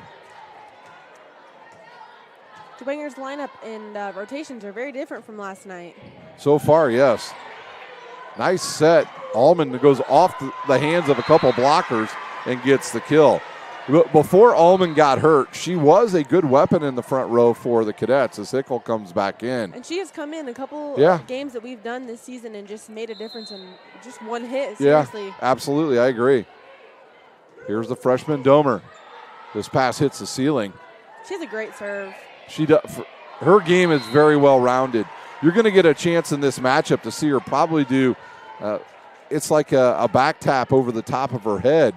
Dwenger's lineup and rotations are very different from last night. So far, yes. Nice set. Allman goes off the hands of a couple blockers and gets the kill. Before Allman got hurt, she was a good weapon in the front row for the Cadets as Hickel comes back in. And she has come in a couple games that we've done this season and just made a difference in just one hit, seriously. Yeah, absolutely, I agree. Here's the freshman Domer. This pass hits the ceiling. She has a great serve. She does. Her game is very well rounded. You're going to get a chance in this matchup to see her probably do. It's like a back tap over the top of her head.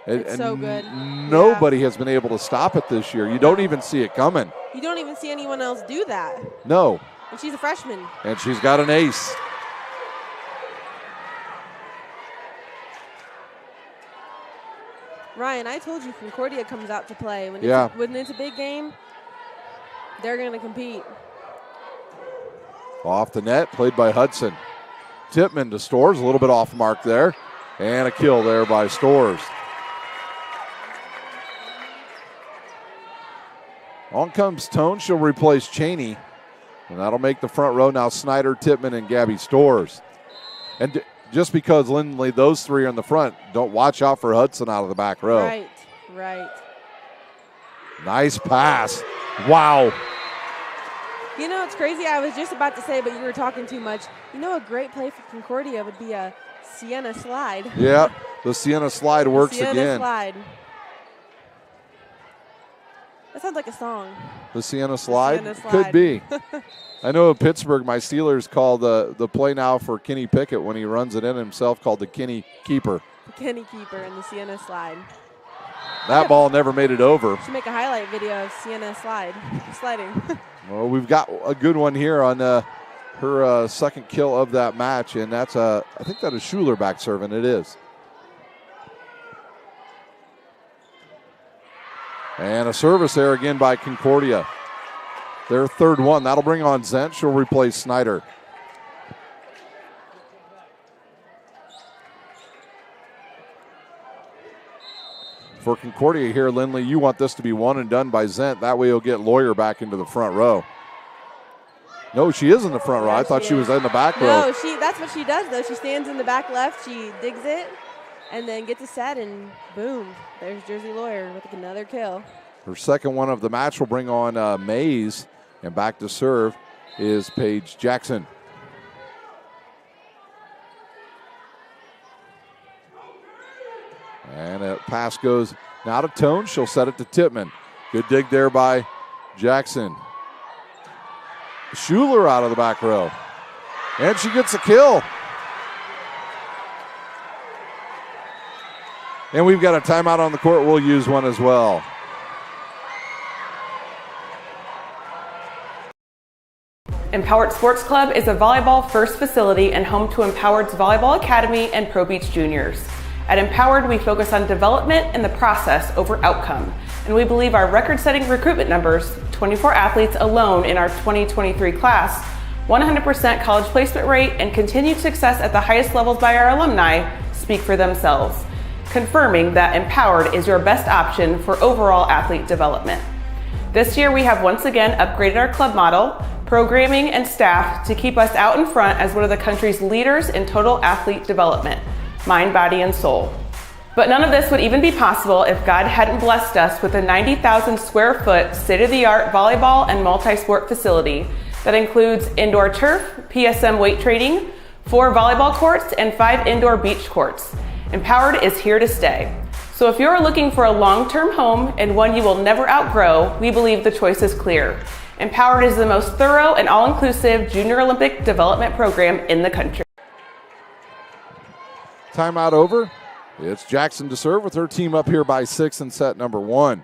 It's so good. Nobody has been able to stop it this year. You don't even see it coming. You don't even see anyone else do that. No. And she's a freshman. And she's got an ace. Ryan, I told you Concordia comes out to play. When it's a big game, they're going to compete. Off the net, played by Hudson. Tippmann to Storrs, a little bit off mark there. And a kill there by Storrs. On comes Tone. She'll replace Cheney. And that'll make the front row now Snyder, Tippmann, and Gabby Storrs. And just because, Lindley, those 3 are in the front, don't watch out for Hudson out of the back row. Right. Nice pass. Wow. You know, it's crazy. I was just about to say, but you were talking too much. You know, a great play for Concordia would be a Sienna slide. Yeah, the Sienna slide works again. Sienna slide. That sounds like a song. The Sienna slide? Sienna slide. Could be. I know in Pittsburgh, my Steelers call the play now for Kenny Pickett when he runs it in himself called the Kenny Keeper. The Kenny Keeper and the Sienna slide. That ball never made it over. Should make a highlight video of Sienna sliding. Well, we've got a good one here on her second kill of that match, and that's I think that is Schuler back serving. It is. And a service there again by Concordia. Their third one. That'll bring on Zent. She'll replace Snyder. For Concordia here, Lindley, you want this to be one and done by Zent. That way you'll get Lawyer back into the front row. No, she is in the front row. I thought she was in the back row. No, that's what she does, though. She stands in the back left. She digs it and then gets a set, and boom, there's Jersey Lawyer with another kill. Her second one of the match will bring on Mays, and back to serve is Paige Jackson. And a pass goes now to Tone. She'll set it to Tippmann. Good dig there by Jackson. Schuler out of the back row. And she gets a kill. And we've got a timeout on the court. We'll use one as well. Empowered Sports Club is a volleyball-first facility and home to Empowered's Volleyball Academy and Pro Beach Juniors. At Empowered, we focus on development and the process over outcome, and we believe our record-setting recruitment numbers, 24 athletes alone in our 2023 class, 100% college placement rate, and continued success at the highest levels by our alumni speak for themselves, confirming that Empowered is your best option for overall athlete development. This year, we have once again upgraded our club model, programming, and staff to keep us out in front as one of the country's leaders in total athlete development, mind, body, and soul. But none of this would even be possible if God hadn't blessed us with a 90,000 square foot state-of-the-art volleyball and multi-sport facility that includes indoor turf, PSM weight training, 4 volleyball courts, and 5 indoor beach courts. Empowered is here to stay. So if you're looking for a long-term home and one you will never outgrow, we believe the choice is clear. Empowered is the most thorough and all-inclusive junior Olympic development program in the country. Timeout over. It's Jackson to serve with her team up here by 6 in set number 1.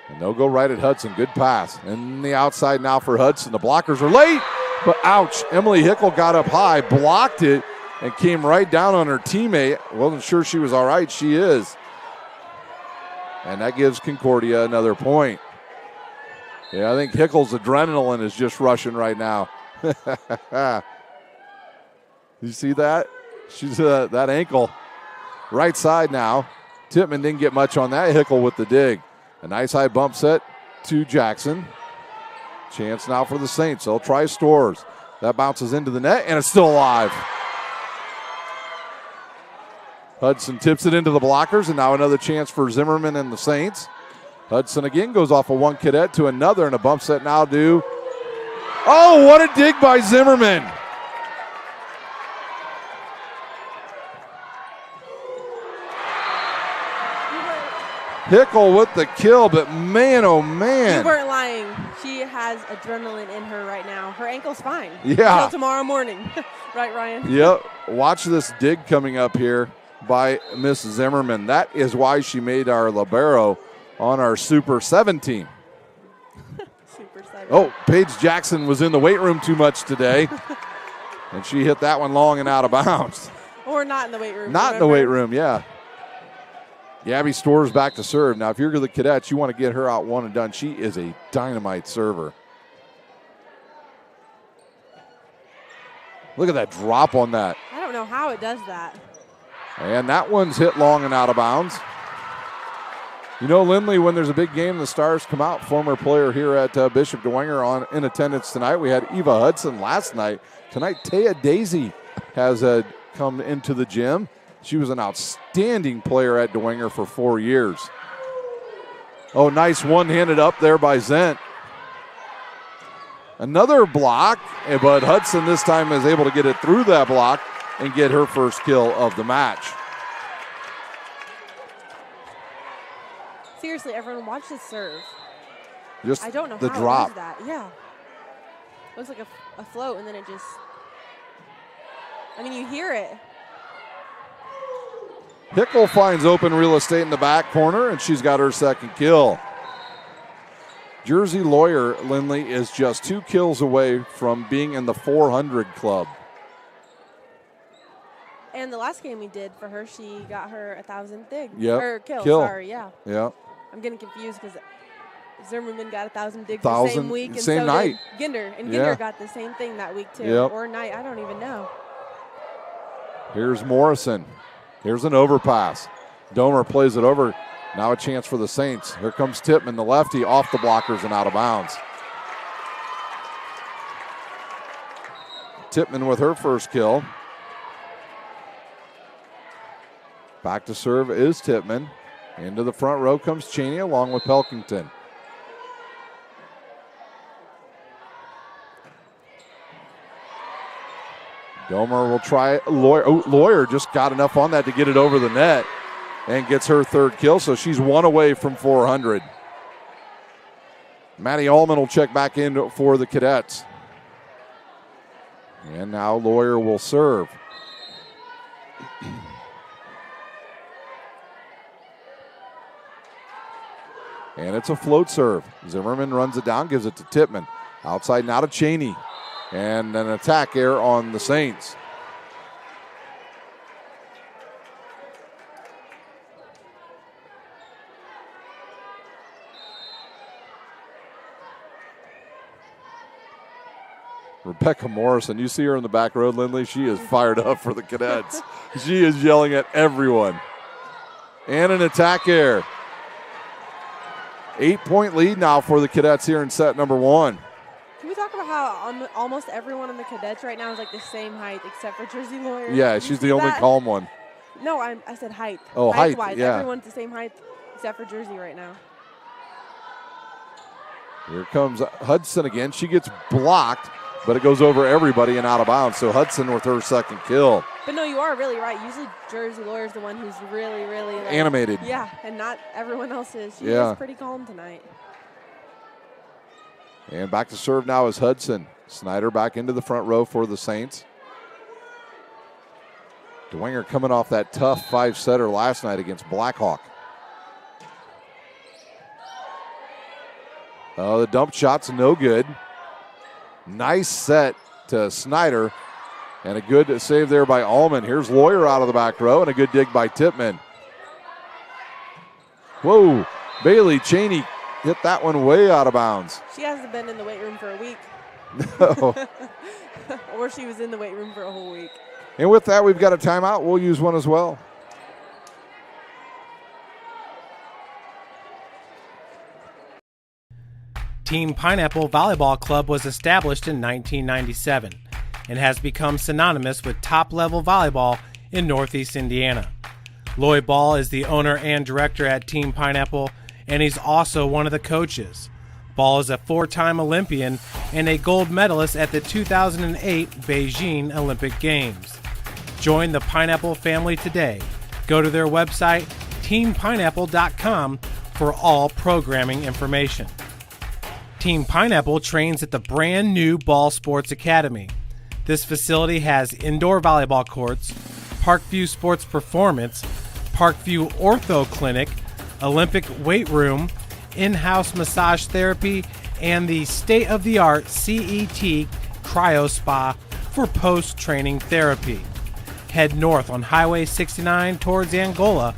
And they'll go right at Hudson. Good pass. And the outside now for Hudson. The blockers are late, but ouch. Emily Hickel got up high, blocked it, and came right down on her teammate. Wasn't sure she was all right. She is. And that gives Concordia another point. Yeah, I think Hickel's adrenaline is just rushing right now. You see that? She's that ankle. Right side now. Tippmann didn't get much on that. Hickel with the dig. A nice high bump set to Jackson. Chance now for the Saints. They'll try Stores. That bounces into the net, and it's still alive. Hudson tips it into the blockers, and now another chance for Zimmerman and the Saints. Hudson again goes off of one cadet to another, and a bump set now due. Oh, what a dig by Zimmerman. Hickel with the kill, but man, oh man. You weren't lying. She has adrenaline in her right now. Her ankle's fine. Yeah. Until tomorrow morning. Right, Ryan? Yep. Watch this dig coming up here by Miss Zimmerman. That is why she made our libero on our Super 7 team. Super 7. Oh, Paige Jackson was in the weight room too much today. And she hit that one long and out of bounds. Or not in the weight room. Not in the weight room, yeah. Gabby Stores back to serve. Now, if you're the Cadets, you want to get her out one and done. She is a dynamite server. Look at that drop on that. I don't know how it does that. And that one's hit long and out of bounds. You know, Lindley, when there's a big game, the stars come out. Former player here at Bishop Dwenger in attendance tonight. We had Eva Hudson last night. Tonight, Taya Daisy has come into the gym. She was an outstanding player at Dwenger for 4 years. Oh, nice one-handed up there by Zent. Another block, but Hudson this time is able to get it through that block and get her first kill of the match. Seriously, everyone, watch this serve. Just I don't know the how drop. it does that. Yeah. It looks like a float, and then it just, I mean, you hear it. Hickel finds open real estate in the back corner, and she's got her second kill. Jersey Lawyer Lindley is just 2 kills away from being in the 400 club. And the last game we did for her, she got her 1,000th dig. Yep. Or kill, Kill. sorry, yeah. Yeah. I'm getting confused because Zimmerman got 1,000 digs 1,000 the same week. And same so night. Did Ginder. And Yeah. Ginder got the same thing that week, too. Yep. Or night, I don't even know. Here's Morrison. Here's an overpass. Domer plays it over. Now a chance for the Saints. Here comes Tippmann, the lefty, off the blockers and out of bounds. Tippmann with her first kill. Back to serve is Tippmann. Into the front row comes Cheney along with Pelkington. Domer will try Lawyer. Oh, Lawyer just got enough on that to get it over the net and gets her third kill, so she's 1 away from 400. Maddie Allman will check back in for the Cadets. And now Lawyer will serve. And it's a float serve. Zimmerman runs it down, gives it to Tippmann. Outside now to Cheney. And an attack error on the Saints. Rebecca Morrison, you see her in the back row, Lindley. She is fired up for the Cadets. She is yelling at everyone. And an attack error. 8-point lead now for the Cadets here in set number 1. Can we talk about how almost everyone in the Cadets right now is like the same height except for Jersey Lawyer? Yeah, she's the only calm one. No, I said height. Oh, height, Height-wise, yeah. everyone's the same height except for Jersey right now. Here comes Hudson again. She gets blocked, but it goes over everybody and out of bounds. So Hudson with her second kill. But no, you are really right. Usually Jersey Lawyer is the one who's really, really like, animated. Yeah, and not everyone else is. She Yeah. is pretty calm tonight. And back to serve now is Hudson. Snyder back into the front row for the Saints. Dwenger coming off that tough 5-setter last night against Blackhawk. Oh, the dump shot's no good. Nice set to Snyder. And a good save there by Allman. Here's Lawyer out of the back row and a good dig by Tippmann. Whoa, Bailey Cheney hit that one way out of bounds. She hasn't been in the weight room for a week. No. Or she was in the weight room for a whole week. And with that, we've got a timeout. We'll use one as well. Team Pineapple Volleyball Club was established in 1997 and has become synonymous with top-level volleyball in Northeast Indiana. Lloyd Ball is the owner and director at Team Pineapple, and he's also one of the coaches. Ball is a 4-time Olympian and a gold medalist at the 2008 Beijing Olympic Games. Join the Pineapple family today. Go to their website, teampineapple.com, for all programming information. Team Pineapple trains at the brand new Ball Sports Academy. This facility has indoor volleyball courts, Parkview Sports Performance, Parkview Ortho Clinic, Olympic weight room, in-house massage therapy, and the state-of-the-art CET Cryo Spa for post-training therapy. Head north on Highway 69 towards Angola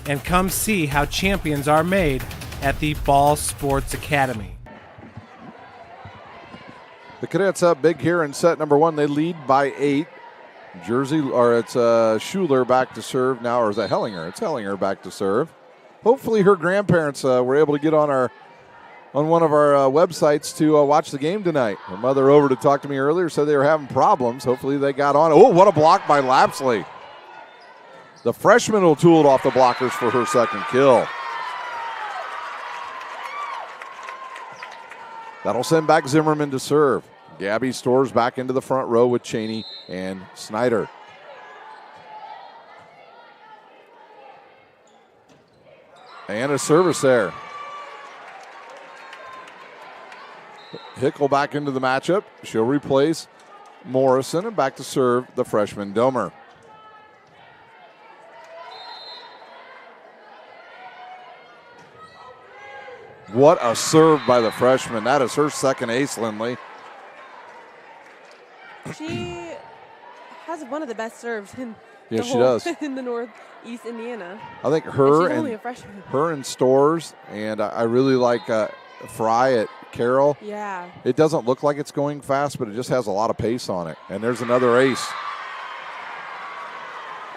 and come see how champions are made at the Ball Sports Academy. The Cadets up big here in set number 1. They lead by 8. It's Schuler back to serve now, or is that Hellinger? It's Hellinger back to serve. Hopefully her grandparents were able to get on one of our websites to watch the game tonight. Her mother over to talk to me earlier said they were having problems. Hopefully they got on. Oh, what a block by Lapsley. The freshman will tool it off the blockers for her second kill. That'll send back Zimmerman to serve. Gabby Storrs back into the front row with Cheney and Snyder. And a service there. Hickel back into the matchup. She'll replace Morrison and back to serve the freshman Domer. What a serve by the freshman. That is her second ace, Lindley. She has one of the best serves in she does. in the Northeast Indiana. I think And her she's only a freshman. her and Storrs, and I really like Fry at Carroll. Yeah. It doesn't look like it's going fast, but it just has a lot of pace on it. And there's another ace.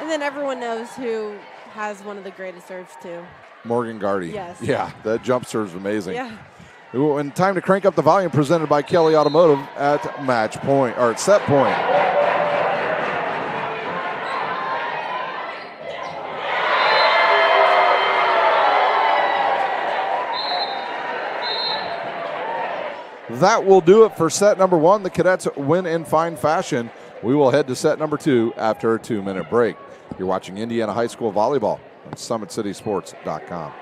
And then everyone knows who has one of the greatest serves too. Morgan Gardy. Yes. Yeah, that jump serve's amazing. Yeah. Ooh, and time to crank up the volume, presented by Kelly Automotive at match point, or at set point. That will do it for set number 1. The Cadets win in fine fashion. We will head to set number 2 after a 2-minute break. You're watching Indiana High School Volleyball on SummitCitySports.com.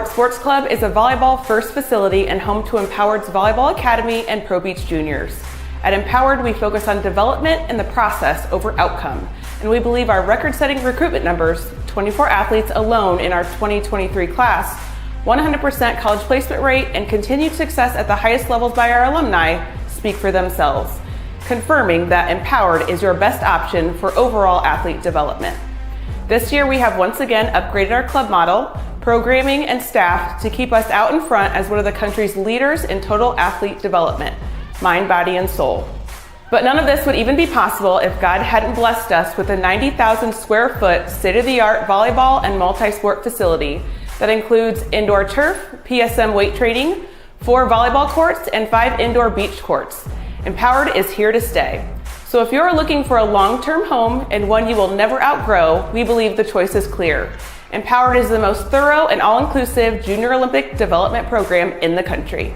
Sports Club is a volleyball-first facility and home to Empowered's Volleyball Academy and Pro Beach Juniors. At Empowered, we focus on development and the process over outcome, and we believe our record-setting recruitment numbers, 24 athletes alone in our 2023 class, 100% college placement rate, and continued success at the highest levels by our alumni speak for themselves, confirming that Empowered is your best option for overall athlete development. This year, we have once again upgraded our club model, programming, and staff to keep us out in front as one of the country's leaders in total athlete development, mind, body, and soul. But none of this would even be possible if God hadn't blessed us with a 90,000 square foot state-of-the-art volleyball and multi-sport facility that includes indoor turf, PSM weight training, 4 volleyball courts, and 5 indoor beach courts. Empowered is here to stay. So if you're looking for a long-term home and one you will never outgrow, we believe the choice is clear. Empowered is the most thorough and all-inclusive junior Olympic development program in the country.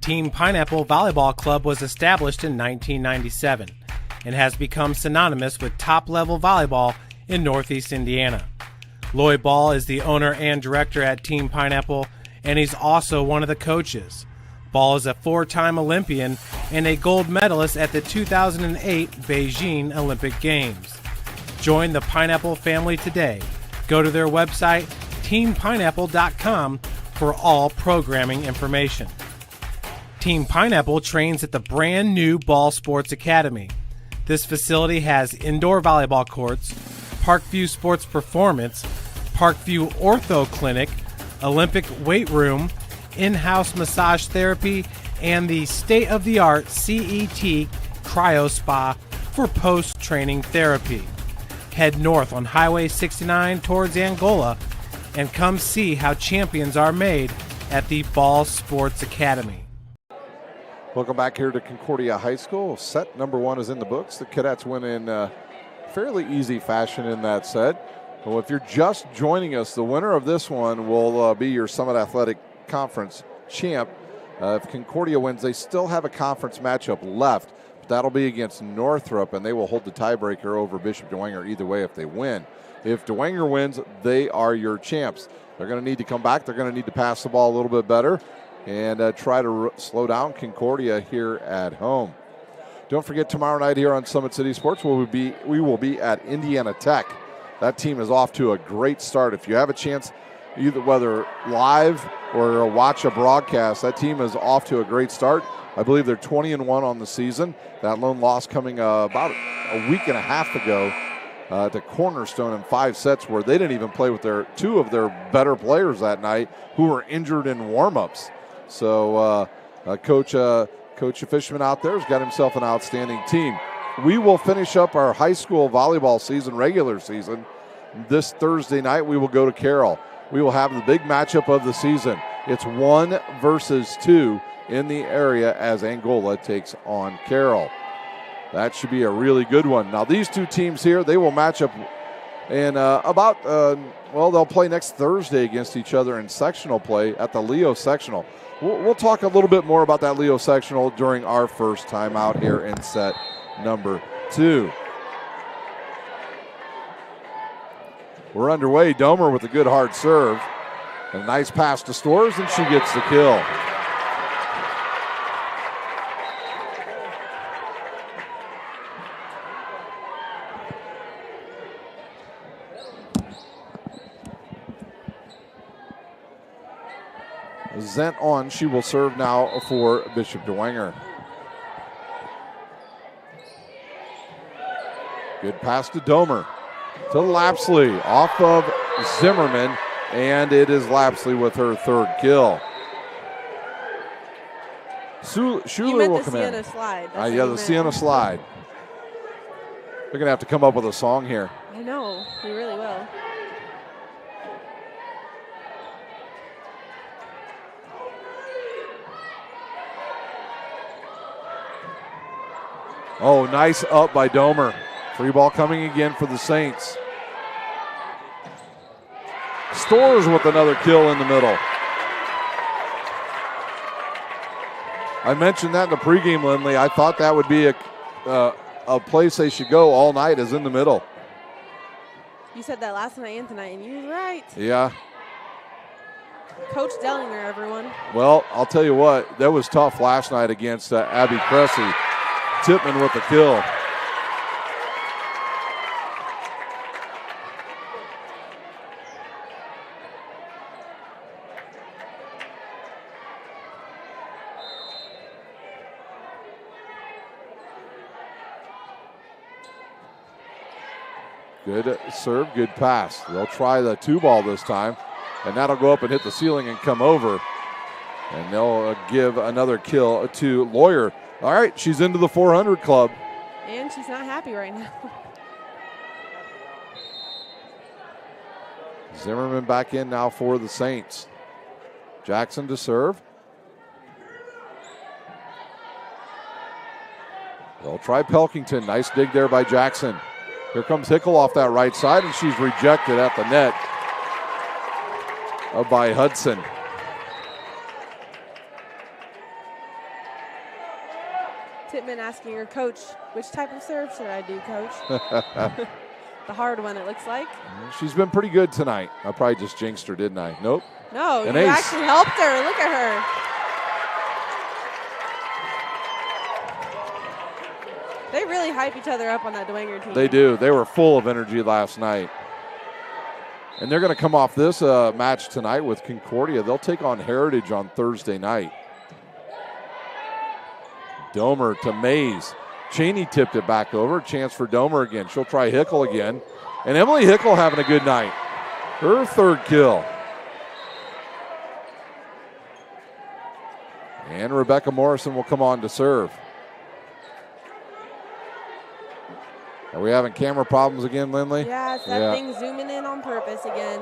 Team Pineapple Volleyball Club was established in 1997 and has become synonymous with top-level volleyball in Northeast Indiana. Lloyd Ball is the owner and director at Team Pineapple, and he's also one of the coaches. Ball is a 4-time Olympian and a gold medalist at the 2008 Beijing Olympic Games. Join the Pineapple family today. Go to their website, teampineapple.com, for all programming information. Team Pineapple trains at the brand new Ball Sports Academy. This facility has indoor volleyball courts, Parkview Sports Performance, Parkview Ortho Clinic, Olympic weight room, in-house massage therapy, and the state-of-the-art CET Cryo Spa for post-training therapy. Head north on Highway 69 towards Angola and come see how champions are made at the Ball Sports Academy. Welcome back here to Concordia High School. Set number 1 is in the books. The Cadets win in fairly easy fashion in that set. Well, if you're just joining us, the winner of this one will be your Summit Athletic Conference champ. If Concordia wins, they still have a conference matchup left. But that'll be against Northrop, and they will hold the tiebreaker over Bishop Dwenger either way if they win. If Dwenger wins, they are your champs. They're going to need to come back. They're going to need to pass the ball a little bit better and try to slow down Concordia here at home. Don't forget, tomorrow night here on Summit City Sports, we will be at Indiana Tech. That team is off to a great start. If you have a chance, whether live or watch a broadcast, that team is off to a great start. I believe they're 20-1 on the season. That lone loss coming about a week and a half ago to Cornerstone in 5 sets, where they didn't even play with 2 of their better players that night who were injured in warm-ups. So Coach Fishman out there has got himself an outstanding team. We will finish up our high school volleyball season, regular season. This Thursday night, we will go to Carroll. We will have the big matchup of the season. It's 1 versus 2 in the area as Angola takes on Carroll. That should be a really good one. Now, these 2 teams here, they will match up in they'll play next Thursday against each other in sectional play at the Leo Sectional. We'll talk a little bit more about that Leo Sectional during our first time out here in set number 2. We're underway. Domer with a good hard serve. A nice pass to Storrs, and she gets the kill. Zent on. She will serve now for Bishop Dwenger. Good pass to Domer. To Lapsley off of Zimmerman, and it is Lapsley with her 3rd kill. Schuler will come in. Slide. Yeah, the Sienna slide. They're going to have to come up with a song here. I know, we really will. Oh, nice up by Domer. Free ball coming again for the Saints. Storrs with another kill in the middle. I mentioned that in the pregame, Lindley. I thought that would be a place they should go all night, is in the middle. You said that last night and tonight, and you were right. Yeah. Coach Dellinger, everyone. Well, I'll tell you what, that was tough last night against Abby Cressy. Tippmann with the kill. Good serve, good pass. They'll try the 2-ball this time, and that'll go up and hit the ceiling and come over. And they'll give another kill to Lawyer. All right, she's into the 400 club. And she's not happy right now. Zimmerman back in now for the Saints. Jackson to serve. They'll try Pelkington. Nice dig there by Jackson. Here comes Hickel off that right side, and she's rejected at the net by Hudson. Tittman asking her coach, which type of serve should I do, coach? The hard one, it looks like. She's been pretty good tonight. I probably just jinxed her, didn't I? Nope. No, An you ace. actually helped her. Look at her. They really hype each other up on that Dwenger team. They do. They were full of energy last night. And they're going to come off this match tonight with Concordia. They'll take on Heritage on Thursday night. Domer to Mays. Cheney tipped it back over. Chance for Domer again. She'll try Hickel again. And Emily Hickel having a good night. Her third kill. And Rebecca Morrison will come on to serve. Are we having camera problems again, Lindley? Yeah, it's that thing zooming in on purpose again.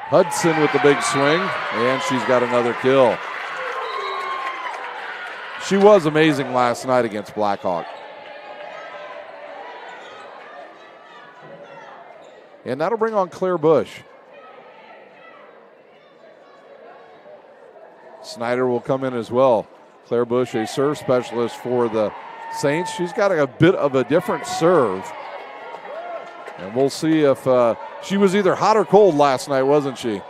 Hudson with the big swing, and she's got another kill. She was amazing last night against Blackhawk. And that'll bring on Claire Bush. Snyder will come in as well. Claire Bush, a serve specialist for the Saints. She's got a bit of a different serve. And we'll see if she was either hot or cold last night, wasn't she?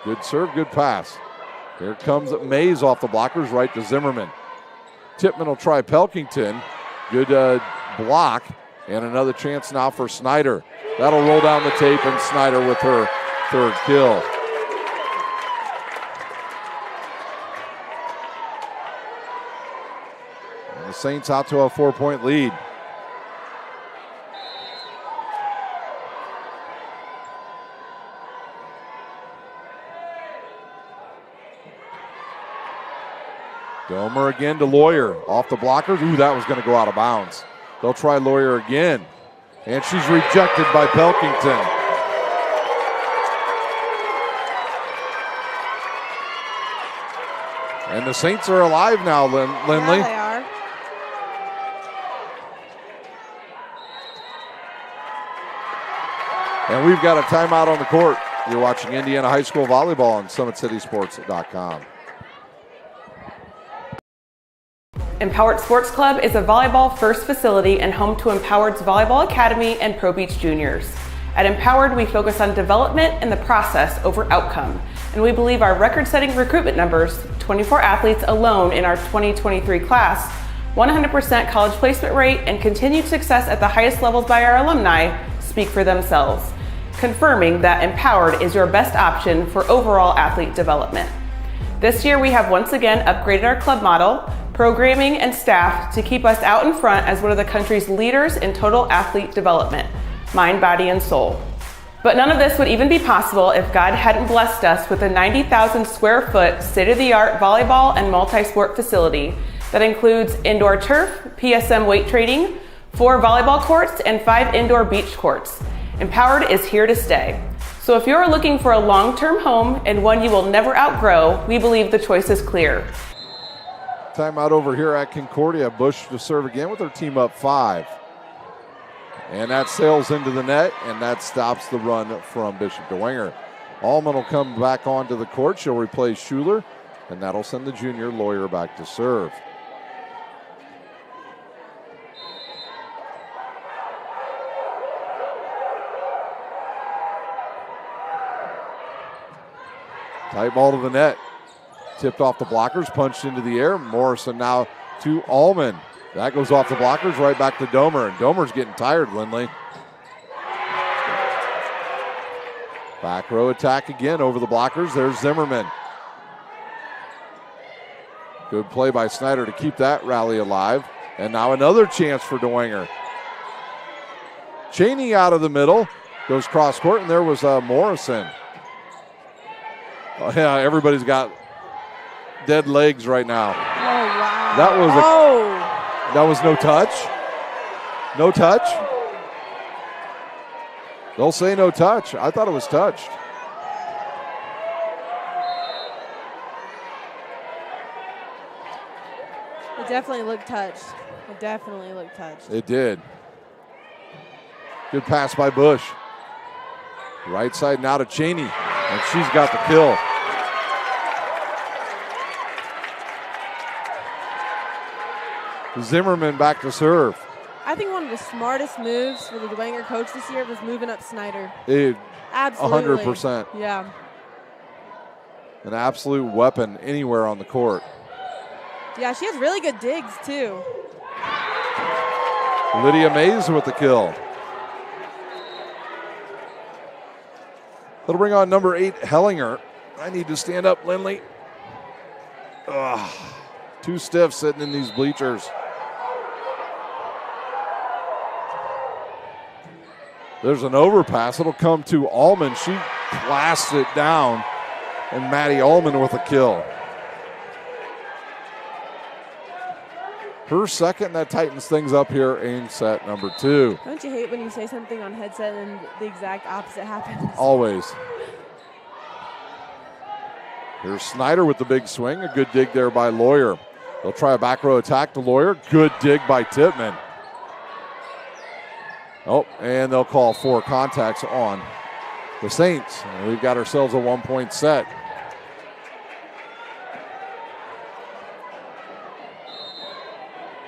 Good serve, good pass. Here comes Mays off the blockers, right to Zimmerman. Tippmann will try Pelkington. Good block, and another chance now for Snyder. That'll roll down the tape, and Snyder with her third kill. And the Saints out to a 4-point lead. Domer again to Lawyer. Off the blockers. Ooh, that was going to go out of bounds. They'll try Lawyer again. And she's rejected by Pelkington. And the Saints are alive now, Lindley. Yeah, they are. And we've got a timeout on the court. You're watching Indiana High School Volleyball on SummitCitySports.com. Empowered Sports Club is a volleyball-first facility and home to Empowered's Volleyball Academy and Pro Beach Juniors. At Empowered, we focus on development and the process over outcome, and we believe our record-setting recruitment numbers, 24 athletes alone in our 2023 class, 100% college placement rate, and continued success at the highest levels by our alumni speak for themselves, confirming that Empowered is your best option for overall athlete development. This year, we have once again upgraded our club model, programming, and staff to keep us out in front as one of the country's leaders in total athlete development, mind, body, and soul. But none of this would even be possible if God hadn't blessed us with a 90,000 square foot state-of-the-art volleyball and multi-sport facility that includes indoor turf, PSM weight training, 4 volleyball courts, and 5 indoor beach courts. Empowered is here to stay. So if you're looking for a long-term home and one you will never outgrow, we believe the choice is clear. Timeout over here at Concordia. Bush to serve again with her team up 5. And that sails into the net, and that stops the run from Bishop Dwenger. Allman will come back onto the court. She'll replace Schuler, and that'll send the junior Lawyer back to serve. Tight ball to the net. Tipped off the blockers, punched into the air. Morrison now to Allman. That goes off the blockers, right back to Domer. And Domer's getting tired, Lindley. Back row attack again over the blockers. There's Zimmerman. Good play by Snyder to keep that rally alive. And now another chance for Dwenger. Cheney out of the middle. Goes cross court, and there was Morrison. Oh, yeah, everybody's got dead legs right now. Oh, wow. That was no touch. No touch. They'll say no touch. I thought it was touched. It definitely looked touched. It definitely looked touched. It did. Good pass by Bush. Right side now to Cheney, and she's got the kill. Zimmerman back to serve. I think one of the smartest moves for the Dwenger coach this year was moving up Snyder. Absolutely. 100%. Yeah. An absolute weapon anywhere on the court. Yeah, she has really good digs, too. Lydia Mays with the kill. That'll bring on number 8, Hellinger. I need to stand up, Lindley. Ugh. Too stiff sitting in these bleachers. There's an overpass. It'll come to Allman. She blasts it down. And Maddie Allman with a kill. Her second, that tightens things up here in set number 2. Don't you hate when you say something on headset and the exact opposite happens? Always. Here's Snyder with the big swing. A good dig there by Lawyer. They'll try a back row attack to Lawyer. Good dig by Tippmann. Oh, and they'll call 4 contacts on the Saints. And we've got ourselves a 1-point set.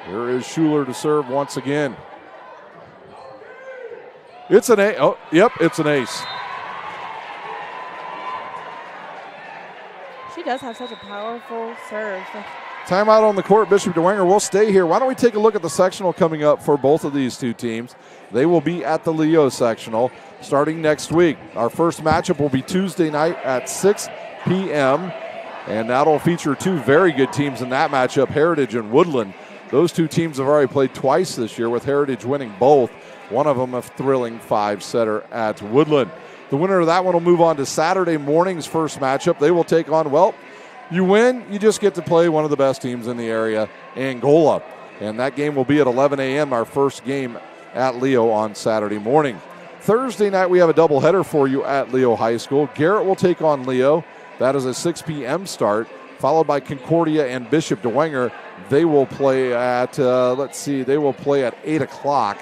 Here is Schuler to serve once again. It's an ace. Oh, yep, it's an ace. She does have such a powerful serve. Timeout on the court. Bishop Dwenger will stay here. Why don't we take a look at the sectional coming up for both of these two teams? They will be at the Leo sectional starting next week. Our first matchup will be Tuesday night at 6 p.m. And that'll feature 2 very good teams in that matchup, Heritage and Woodland. Those 2 teams have already played twice this year, with Heritage winning both. One of them a thrilling 5-setter at Woodland. The winner of that one will move on to Saturday morning's first matchup. They will take on, well, you win, you just get to play one of the best teams in the area, Angola. And that game will be at 11 a.m., our first game at Leo on Saturday morning. Thursday night, we have a doubleheader for you at Leo High School. Garrett will take on Leo. That is a 6 p.m. start, followed by Concordia and Bishop Dwenger. They will play at, they will play at 8 o'clock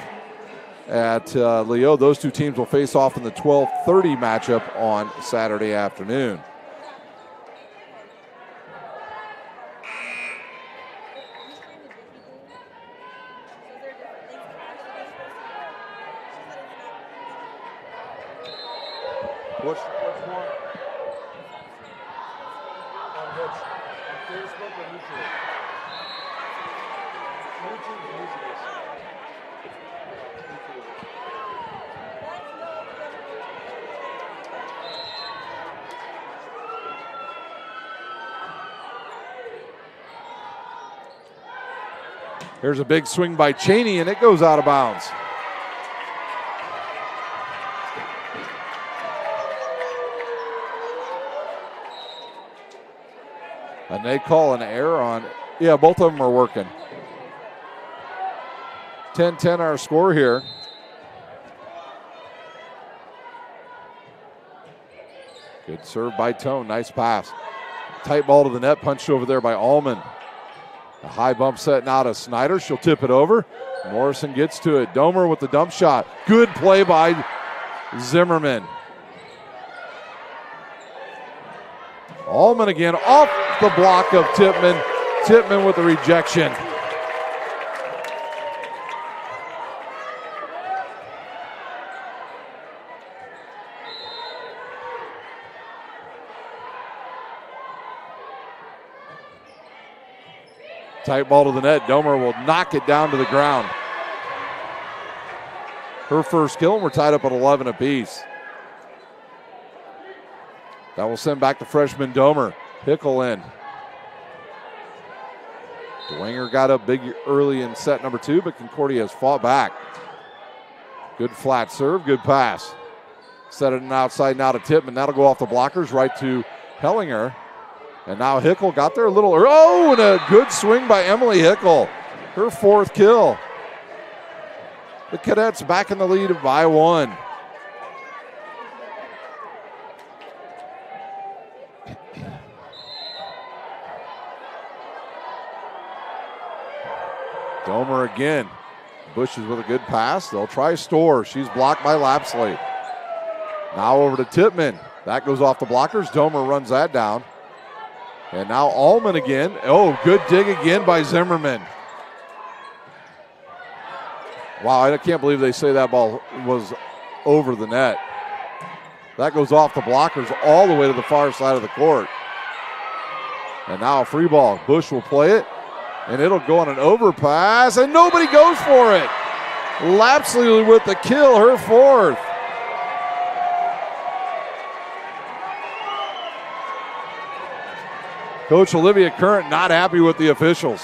at Leo. Those 2 teams will face off in the 12:30 matchup on Saturday afternoon. What's one? On which? On Facebook or YouTube? YouTube is easiest. Here's a big swing by Cheney, and it goes out of bounds. And they call an error on, yeah, both of them are working. 10-10 our score here. Good serve by Tone, nice pass. Tight ball to the net, punched over there by Allman. A high bump set now to Snyder, she'll tip it over. Morrison gets to it, Domer with the dump shot. Good play by Zimmerman. Allman again off the block of Tippmann. Tippmann with the rejection. Tight ball to the net. Domer will knock it down to the ground. Her first kill, and we're tied up at 11 apiece. That will send back to freshman Domer. Hickle in. Dwenger got up big early in set number 2, but Concordia has fought back. Good flat serve, good pass. Set it outside now to Tippmann. That'll go off the blockers right to Hellinger. And now Hickle got there a little early. Oh, and a good swing by Emily Hickle. Her 4th kill. The Cadets back in the lead by 1. Domer again. Bushes with a good pass. They'll try Storr. She's blocked by Lapsley. Now over to Tippmann. That goes off the blockers. Domer runs that down. And now Allman again. Oh, good dig again by Zimmerman. Wow, I can't believe they say that ball was over the net. That goes off the blockers all the way to the far side of the court. And now a free ball. Bush will play it. And it'll go on an overpass, and nobody goes for it. Lapsley with the kill, her 4th. Coach Olivia Current not happy with the officials.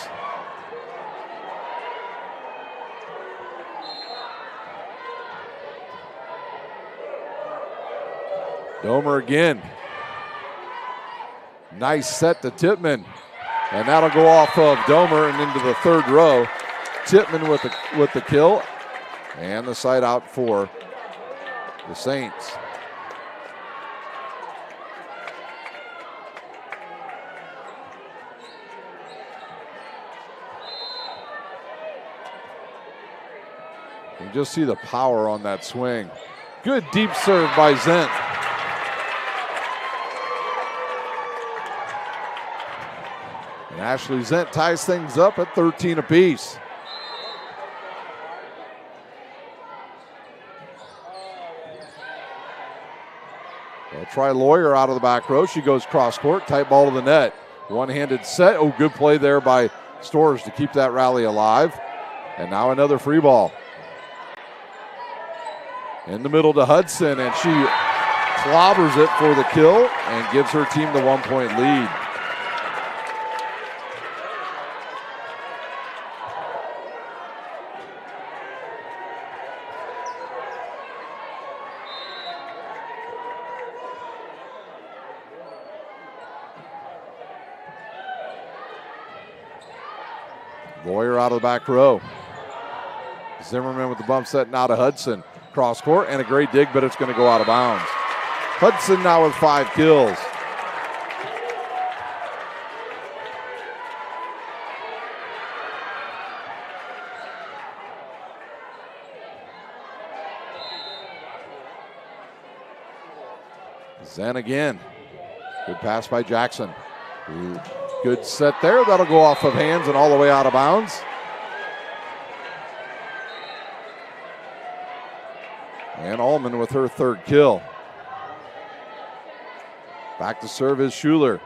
Domer again. Nice set to Tippmann. And that'll go off of Domer and into the 3rd row. Tippmann with the kill. And the side out for the Saints. You can just see the power on that swing. Good deep serve by Zent. And Ashley Zent ties things up at 13 apiece. They'll try Lawyer out of the back row. She goes cross court, tight ball to the net. One-handed set. Oh, good play there by Storrs to keep that rally alive. And now another free ball. In the middle to Hudson, and she clobbers it for the kill and gives her team the 1-point lead. Lawyer out of the back row. Zimmerman with the bump set now to Hudson. Cross court and a great dig, but it's going to go out of bounds. Hudson now with 5 kills. Zen again. Good pass by Jackson. Good set there. That'll go off of hands and all the way out of bounds. And Allman with her 3rd kill. Back to serve is Schuler.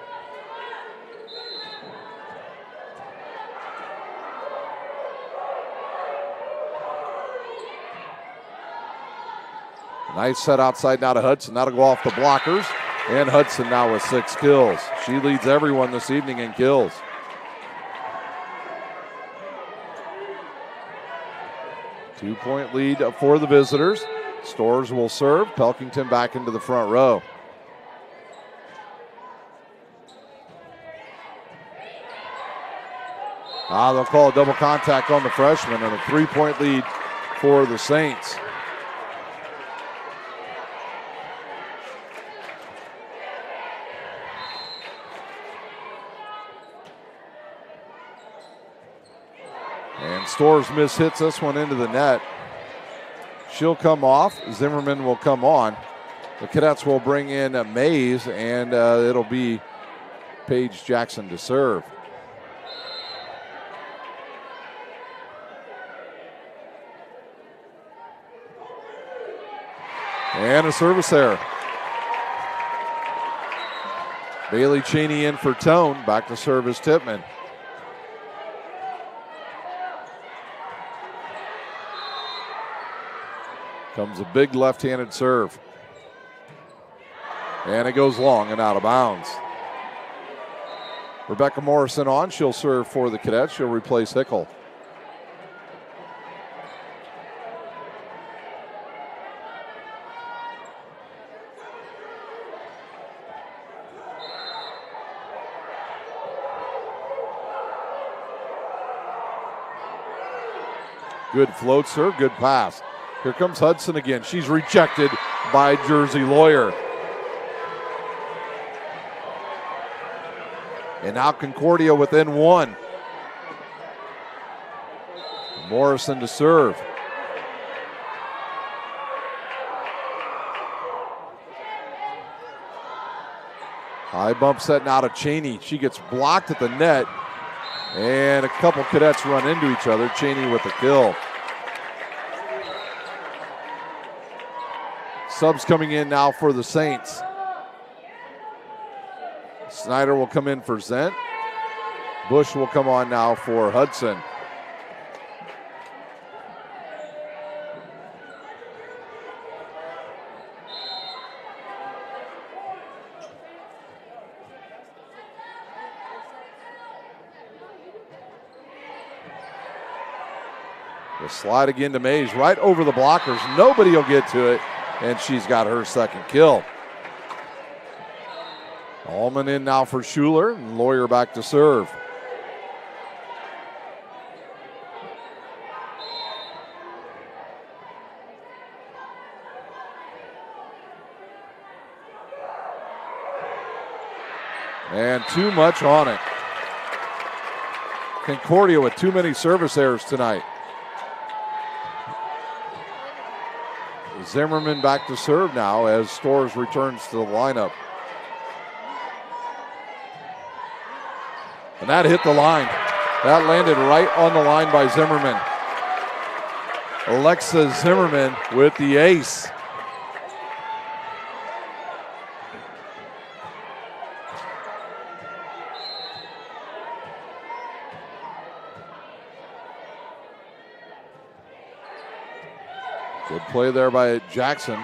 Nice set outside now to Hudson. That'll go off the blockers. And Hudson now with 6 kills. She leads everyone this evening in kills. Two-point lead for the visitors. Storrs will serve. Pelkington back into the front row. They'll call a double contact on the freshman and a 3-point lead for the Saints. And Storrs mishits this one into the net. She'll come off. Zimmerman will come on. The Cadets will bring in Mays, and it'll be Paige Jackson to serve. And a service error. Bailey Cheney in for Tone. Back to service Tippmann. Comes a big left-handed serve. And it goes long and out of bounds. Rebecca Morrison on. She'll serve for the Cadets. She'll replace Hickle. Good float serve, good pass. Here comes Hudson again. She's rejected by Jersey Lawyer. And now Concordia within one. Morrison to serve. High bump set now to Cheney. She gets blocked at the net. And a couple Cadets run into each other. Cheney with the kill. Subs coming in now for the Saints. Snyder will come in for Zent. Bush will come on now for Hudson. The slide again to Mays, right over the blockers. Nobody will get to it, and she's got her second kill. Allman in now for Schuler, and Lawyer back to serve. And too much on it. Concordia with too many service errors tonight. Zimmerman back to serve now as Storrs returns to the lineup. And that hit the line. That landed right on the line by Zimmerman. Alexa Zimmerman with the ace. Good play there by Jackson.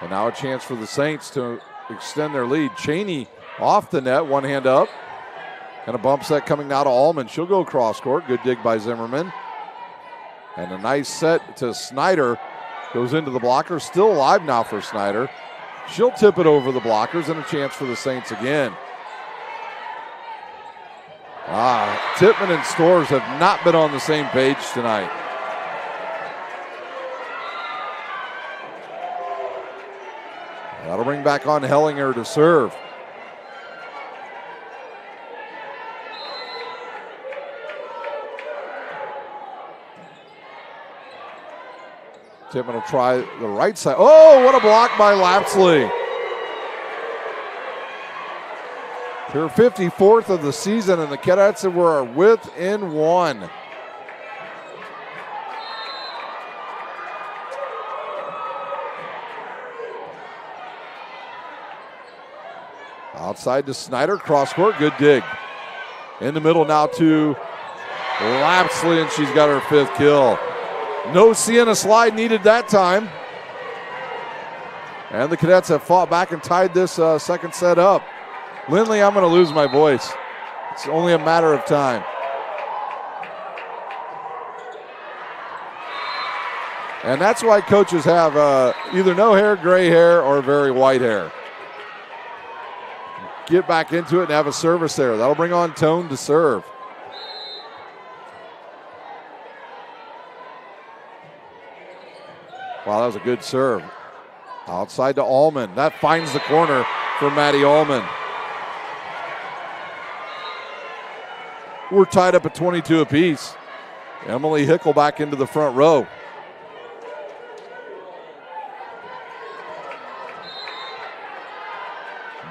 And now a chance for the Saints to extend their lead. Cheney off the net, one hand up. And a bump set coming now to Allman. She'll go cross court. Good dig by Zimmerman. And a nice set to Snyder. Goes into the blocker. Still alive now for Snyder. She'll tip it over the blockers and a chance for the Saints again. Tippmann and Storrs have not been on the same page tonight. That'll bring back on Hellinger to serve. Tippmann will try the right side. Oh, what a block by Lapsley. Her 54th of the season, and the Cadets were within one. Outside to Snyder, cross court, good dig. In the middle now to Lapsley, and she's got her fifth kill. No Sienna slide needed that time. And the Cadets have fought back and tied this second set up. Lindley, I'm going to lose my voice. It's only a matter of time. And that's why coaches have either no hair, gray hair, or very white hair. Get back into it and have a service there. That'll bring on Tone to serve. Wow, that was a good serve. Outside to Allman. That finds the corner for Maddie Allman. We're tied up at 22 apiece. Emily Hickle back into the front row.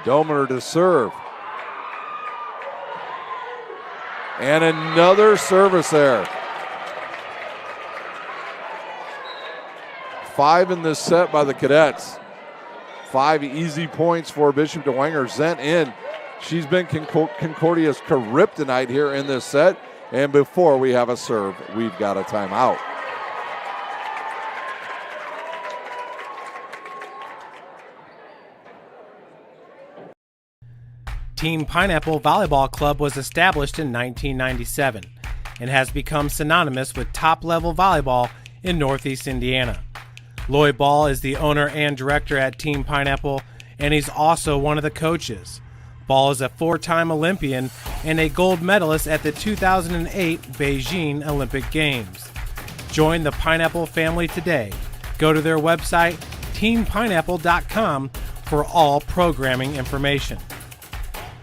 Domer to serve. And another service there. 5 in this set by the Cadets. 5 easy points for Bishop Dwenger. Zent in. She's been Concordia's kryptonite here in this set. And before we have a serve, we've got a timeout. Team Pineapple Volleyball Club was established in 1997 and has become synonymous with top-level volleyball in Northeast Indiana. Lloyd Ball is the owner and director at Team Pineapple, and he's also one of the coaches. Ball is a four-time Olympian and a gold medalist at the 2008 Beijing Olympic Games. Join the Pineapple family today. Go to their website, teampineapple.com, for all programming information.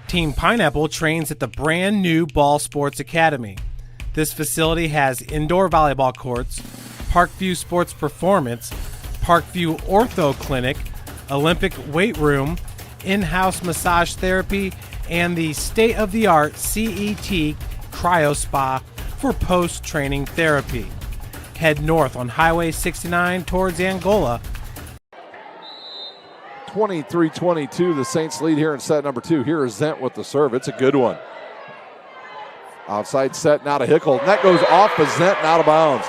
Team Pineapple trains at the brand new Ball Sports Academy. This facility has indoor volleyball courts, Parkview Sports Performance, Parkview Ortho Clinic, Olympic weight room, in-house massage therapy, and the state-of-the-art CET Cryo Spa for post-training therapy. Head north on Highway 69 towards Angola. 23-22, the Saints lead here in set number 2. Here is Zent with the serve. It's a good one. Outside set now to Hickle. And that goes off of Zent and out of bounds.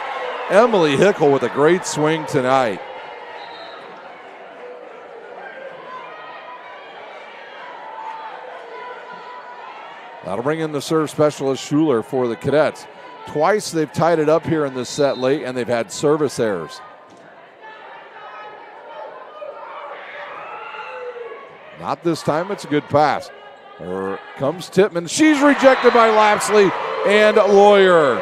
Emily Hickle with a great swing tonight. That'll bring in the serve specialist Schuler for the Cadets. Twice they've tied it up here in this set late, and they've had service errors. Not this time, it's a good pass. Here comes Tittman. She's rejected by Lapsley and Lawyer.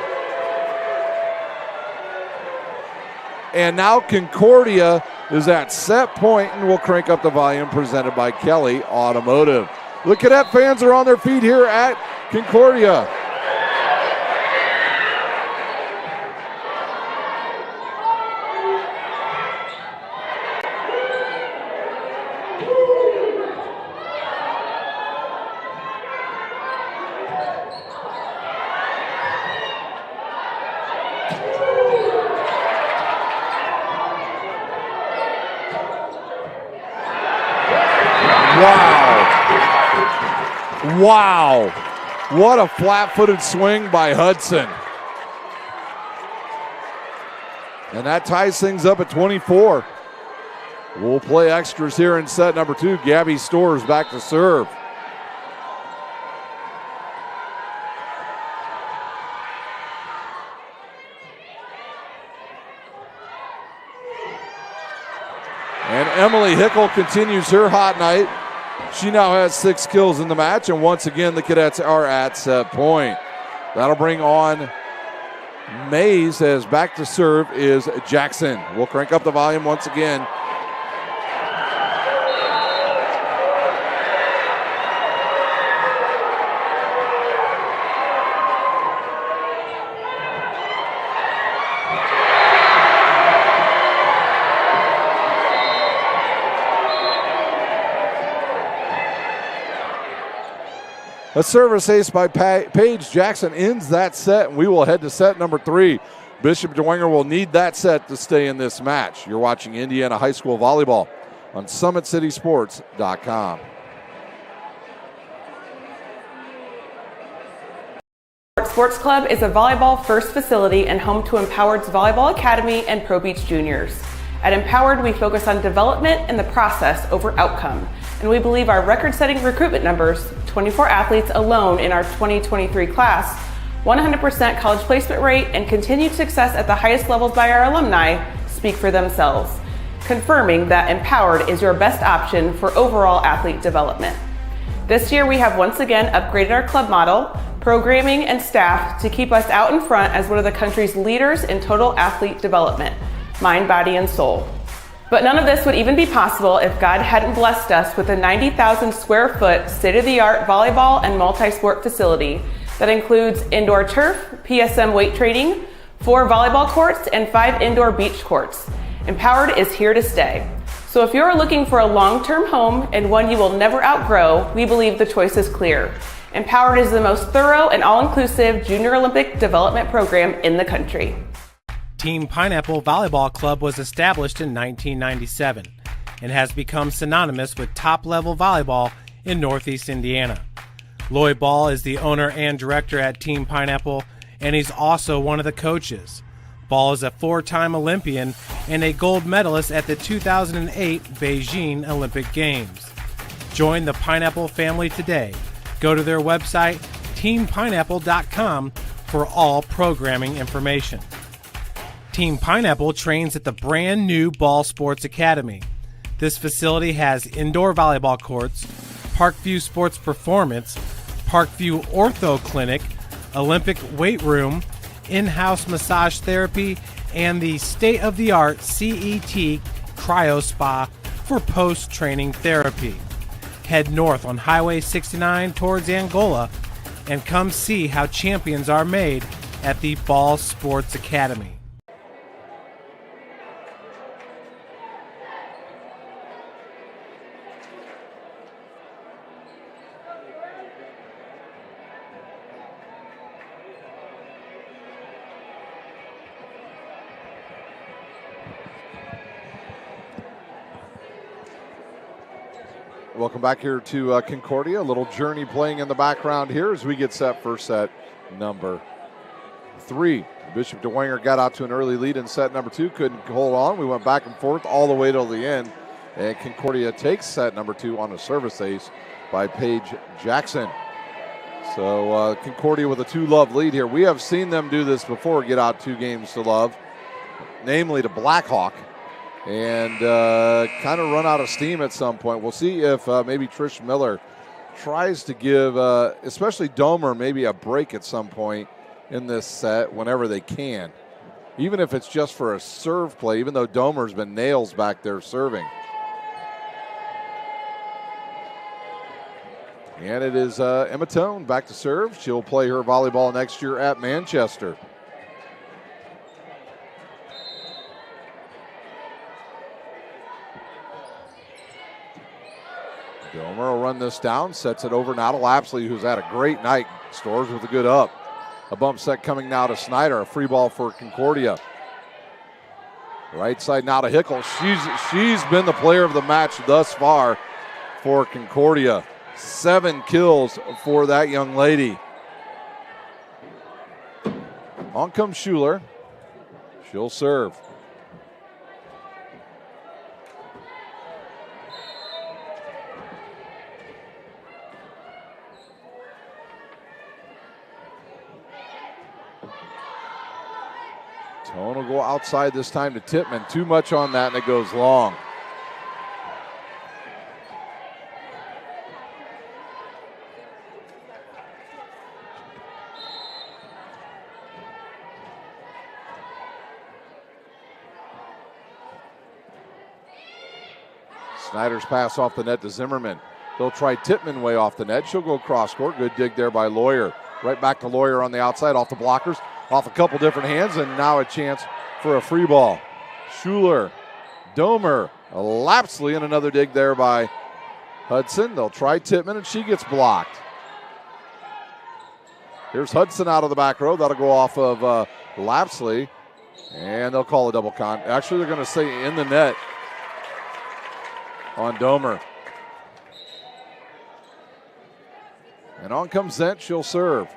And now Concordia is at set point and will crank up the volume, presented by Kelly Automotive. The Cadet fans are on their feet here at Concordia. Wow, what a flat-footed swing by Hudson. And that ties things up at 24. We'll play extras here in set number 2. Gabby Storrs back to serve. And Emily Hickle continues her hot night. She now has 6 kills in the match, and once again the Cadets are at set point. That'll bring on Mays, as back to serve is Jackson. We'll crank up the volume once again. A service ace by Paige Jackson ends that set, and we will head to set number 3. Bishop Dwenger will need that set to stay in this match. You're watching Indiana High School Volleyball on SummitCitySports.com. Sports Club is a volleyball-first facility and home to Empowered's Volleyball Academy and Pro Beach Juniors. At Empowered, we focus on development and the process over outcome, and we believe our record-setting recruitment numbers, 24 athletes alone in our 2023 class, 100% college placement rate, and continued success at the highest levels by our alumni speak for themselves, confirming that Empowered is your best option for overall athlete development. This year, we have once again upgraded our club model, programming, and staff to keep us out in front as one of the country's leaders in total athlete development, mind, body, and soul. But none of this would even be possible if God hadn't blessed us with a 90,000 square foot state-of-the-art volleyball and multi-sport facility that includes indoor turf, PSM weight training, 4 volleyball courts, and 5 indoor beach courts. Empowered is here to stay. So if you're looking for a long-term home and one you will never outgrow, we believe the choice is clear. Empowered is the most thorough and all-inclusive junior Olympic development program in the country. Team Pineapple Volleyball Club was established in 1997 and has become synonymous with top-level volleyball in Northeast Indiana. Lloyd Ball is the owner and director at Team Pineapple, and he's also one of the coaches. Ball is a 4-time Olympian and a gold medalist at the 2008 Beijing Olympic Games. Join the Pineapple family today. Go to their website, teampineapple.com, for all programming information. Team Pineapple trains at the brand new Ball Sports Academy. This facility has indoor volleyball courts, Parkview Sports Performance, Parkview Ortho Clinic, Olympic weight room, in-house massage therapy, and the state-of-the-art CET Cryo Spa for post-training therapy. Head north on Highway 69 towards Angola and come see how champions are made at the Ball Sports Academy. Welcome back here to Concordia. A little Journey playing in the background here as we get set for set number 3. Bishop Dwenger got out to an early lead in set number 2, couldn't hold on. We went back and forth all the way till the end, and Concordia takes set number 2 on a service ace by Paige Jackson. So Concordia with a 2-love lead here. We have seen them do this before, get out 2 games to love, namely to Blackhawk, and kind of run out of steam at some point. We'll see if maybe Trish Miller tries to give, especially Domer, maybe a break at some point in this set whenever they can, even if it's just for a serve play, even though Domer's been nails back there serving. And it is Emma Tone back to serve. She'll play her volleyball next year at Manchester. Domer will run this down, sets it over now to Lapsley, who's had a great night. Stores with a good up. A bump set coming now to Snyder, a free ball for Concordia. Right side now to Hickel. She's been the player of the match thus far for Concordia. 7 kills for that young lady. On comes Schuler. She'll serve. Tone will go outside this time to Tittman. Too much on that, and it goes long. Snyder's pass off the net to Zimmerman. They'll try Tittman way off the net. She'll go cross court. Good dig there by Lawyer. Right back to Lawyer on the outside, off the blockers, off a couple different hands, and now a chance for a free ball. Schuler, Domer, Lapsley, and another dig there by Hudson. They'll try Tittman, and she gets blocked. Here's Hudson out of the back row. That'll go off of Lapsley, and they'll call a double con. Actually, they're going to say in the net on Domer. And on comes Zent. She'll serve.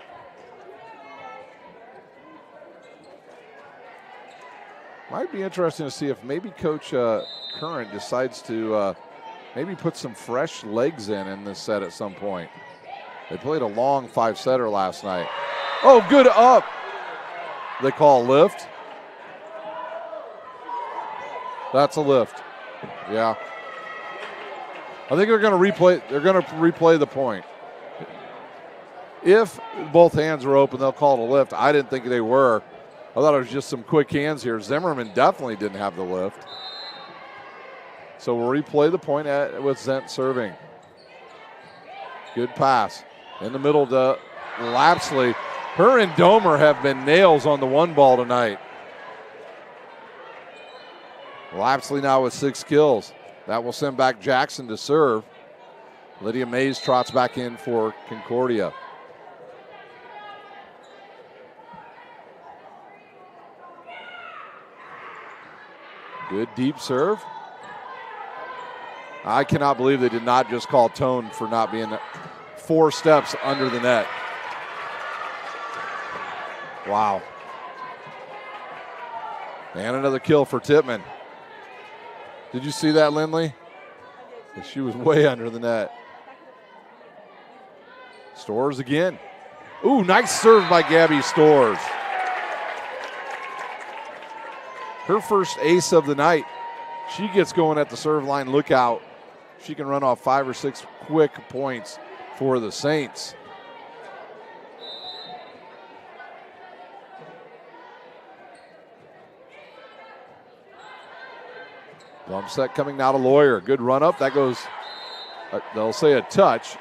Might be interesting to see if maybe Coach Curran decides to maybe put some fresh legs in this set at some point. They played a long 5-setter last night. Oh, good up. They call a lift. That's a lift. Yeah. I think they're going to replay. They're going to replay the point. If both hands were open, they'll call it a lift. I didn't think they were. I thought it was just some quick hands here. Zimmerman definitely didn't have the lift. So we'll replay the point with Zent serving. Good pass. In the middle to Lapsley. Her and Domer have been nails on the one ball tonight. Lapsley now with 6 kills. That will send back Jackson to serve. Lydia Mays trots back in for Concordia. Good deep serve. I cannot believe they did not just call Tone for not being 4 steps under the net. Wow. And another kill for Tittman. Did you see that, Lindley? She was way under the net. Stores again. Ooh, nice serve by Gabby Stores. Her first ace of the night. She gets going at the serve line. Look out. She can run off 5 or 6 quick points for the Saints. Bump set coming now to Lawyer. Good run up. That goes, they'll say a touch.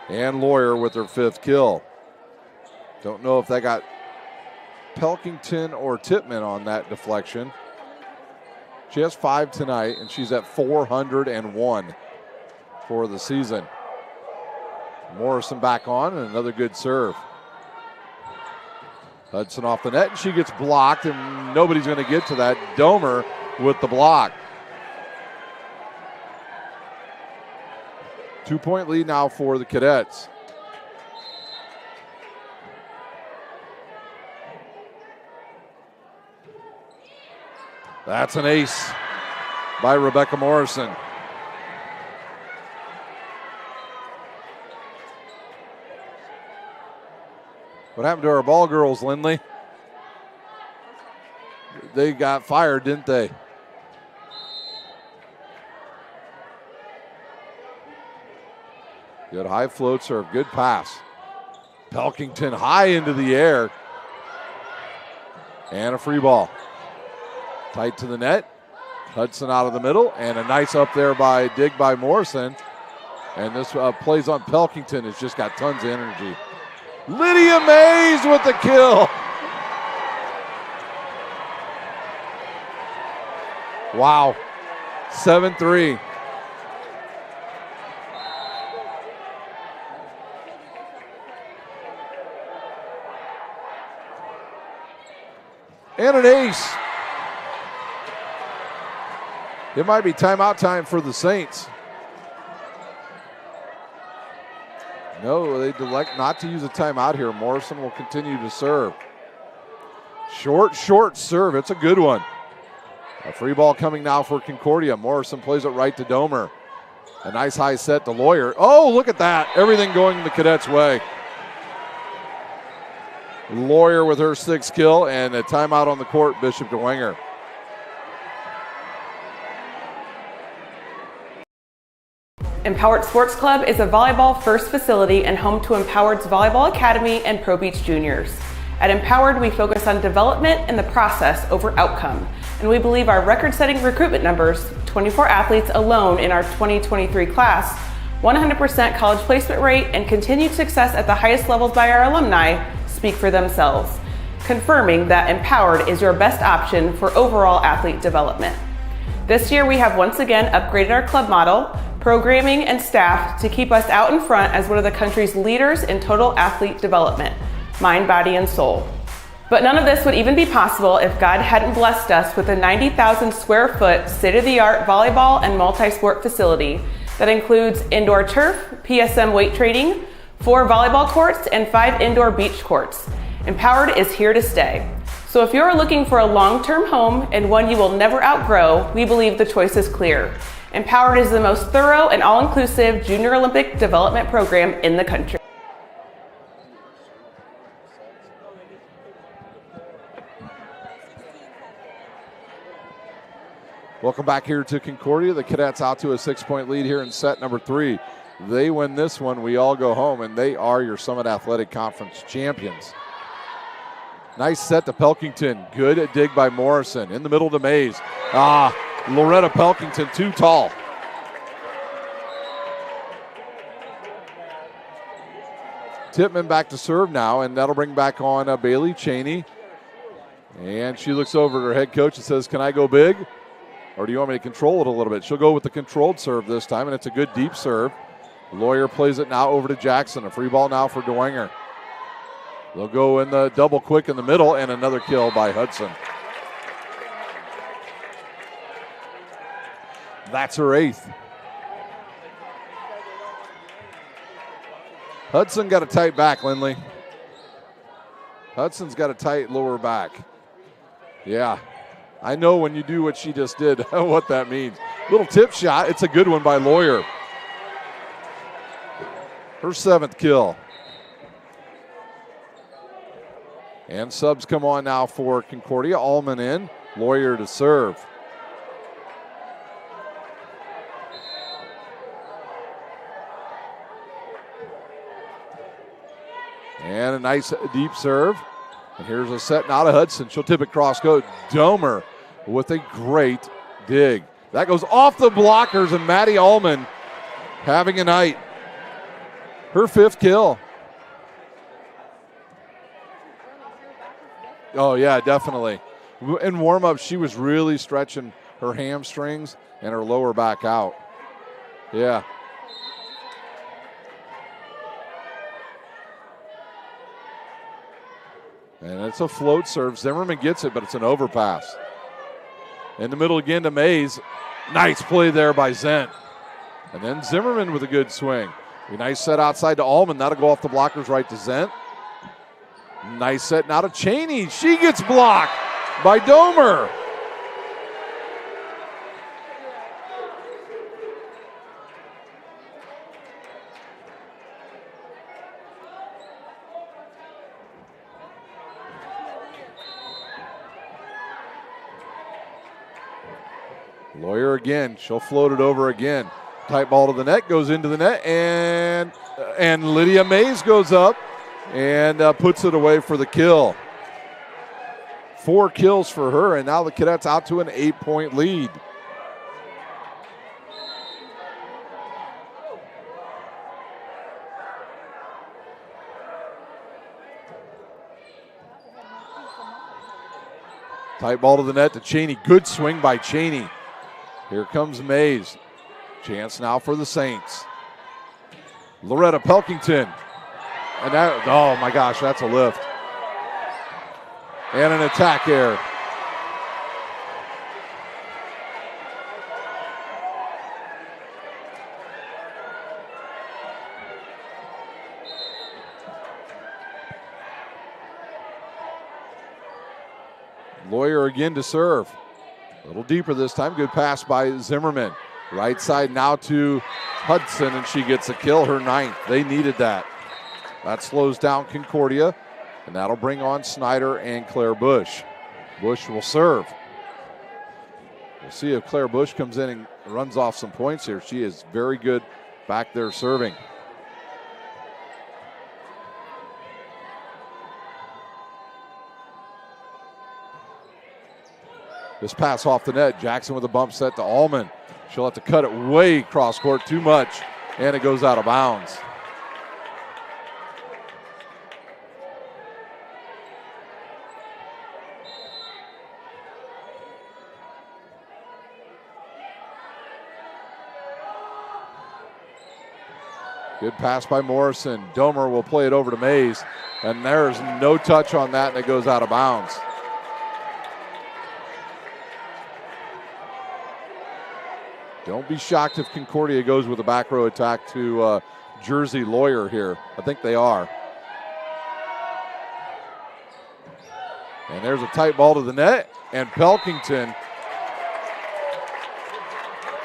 And Lawyer with her 5th kill. Don't know if that got Pelkington or Tippmann on that deflection. She has 5 tonight, and she's at 401 for the season. Morrison back on, and another good serve. Hudson off the net, and she gets blocked, and nobody's going to get to that. Domer with the block. 2-point lead now for the Cadets. That's an ace by Rebecca Morrison. What happened to our ball girls, Lindley? They got fired, didn't they? Good high float serve, good pass. Pelkington high into the air. And a free ball. Tight to the net. Hudson out of the middle, and a nice up there by dig by Morrison. And this plays on Pelkington has just got tons of energy. Lydia Mays with the kill. Wow. 7-3. And an ace. It might be timeout time for the Saints. No, they elect not to use a timeout here. Morrison will continue to serve. Short serve. It's a good one. A free ball coming now for Concordia. Morrison plays it right to Domer. A nice high set to Lawyer. Oh, look at that. Everything going the Cadets' way. Lawyer with her 6th kill, and a timeout on the court, Bishop Dwenger. Empowered Sports Club is a volleyball first facility and home to Empowered's Volleyball Academy and Pro Beach Juniors. At Empowered, we focus on development and the process over outcome, and we believe our record-setting recruitment numbers, 24 athletes alone in our 2023 class, 100% college placement rate, and continued success at the highest levels by our alumni speak for themselves, confirming that Empowered is your best option for overall athlete development. This year, we have once again upgraded our club model, programming, and staff to keep us out in front as one of the country's leaders in total athlete development, mind, body, and soul. But none of this would even be possible if God hadn't blessed us with a 90,000 square foot state-of-the-art volleyball and multi-sport facility that includes indoor turf, PSM weight training, 4 volleyball courts, and 5 indoor beach courts. Empowered is here to stay. So if you're looking for a long-term home and one you will never outgrow, we believe the choice is clear. Empowered is the most thorough and all-inclusive junior Olympic development program in the country. Welcome back here to Concordia. The Cadets out to a 6-point lead here in set number 3. They win this one, we all go home, and they are your Summit Athletic Conference champions. Nice set to Pelkington. Good dig by Morrison. In the middle to Mays. Loretta Pelkington too tall. Tippmann back to serve now, and that'll bring back on Bailey Cheney. And she looks over at her head coach and says, can I go big? Or do you want me to control it a little bit? She'll go with the controlled serve this time, and it's a good deep serve. Lawyer plays it now over to Jackson. A free ball now for Dwenger. They'll go in the double quick in the middle, and another kill by Hudson. That's her 8th. Hudson got a tight back, Lindley. Hudson's got a tight lower back. Yeah, I know when you do what she just did, what that means. Little tip shot. It's a good one by Lawyer. her 7th kill. And subs come on now for Concordia. Allman in, Lawyer to serve. And a nice deep serve. And here's a set now to Hudson. She'll tip it cross court. Domer with a great dig. That goes off the blockers, and Maddie Allman having a night. Her 5th kill. Oh, yeah, definitely. In warm-up, she was really stretching her hamstrings and her lower back out. Yeah. And it's a float serve. Zimmerman gets it, but it's an overpass. In the middle again to Mays. Nice play there by Zent. And then Zimmerman with a good swing. A nice set outside to Allman. That'll go off the blockers right to Zent. Nice set now to Cheney. She gets blocked by Domer. Lawyer again. She'll float it over again. Tight ball to the net, goes into the net, and Lydia Mays goes up and puts it away for the kill. 4 kills for her, and now the Cadets out to an 8-point lead. Tight ball to the net to Cheney. Good swing by Cheney. Here comes Mays. Chance now for the Saints. Loretta Pelkington. And that, oh my gosh, that's a lift. And an attack error. Lawyer again to serve. A little deeper this time. Good pass by Zimmerman. Right side now to Hudson, and she gets a kill, her 9th. They needed that. That slows down Concordia, and that'll bring on Snyder and Claire Bush. Bush will serve. We'll see if Claire Bush comes in and runs off some points here. She is very good back there serving. This pass off the net. Jackson with a bump set to Allman. She'll have to cut it way cross court, too much, and it goes out of bounds. Good pass by Morrison. Domer will play it over to Mays, and there's no touch on that, and it goes out of bounds. Don't be shocked if Concordia goes with a back row attack to Jersey Lawyer here. I think they are. And there's a tight ball to the net, and Pelkington.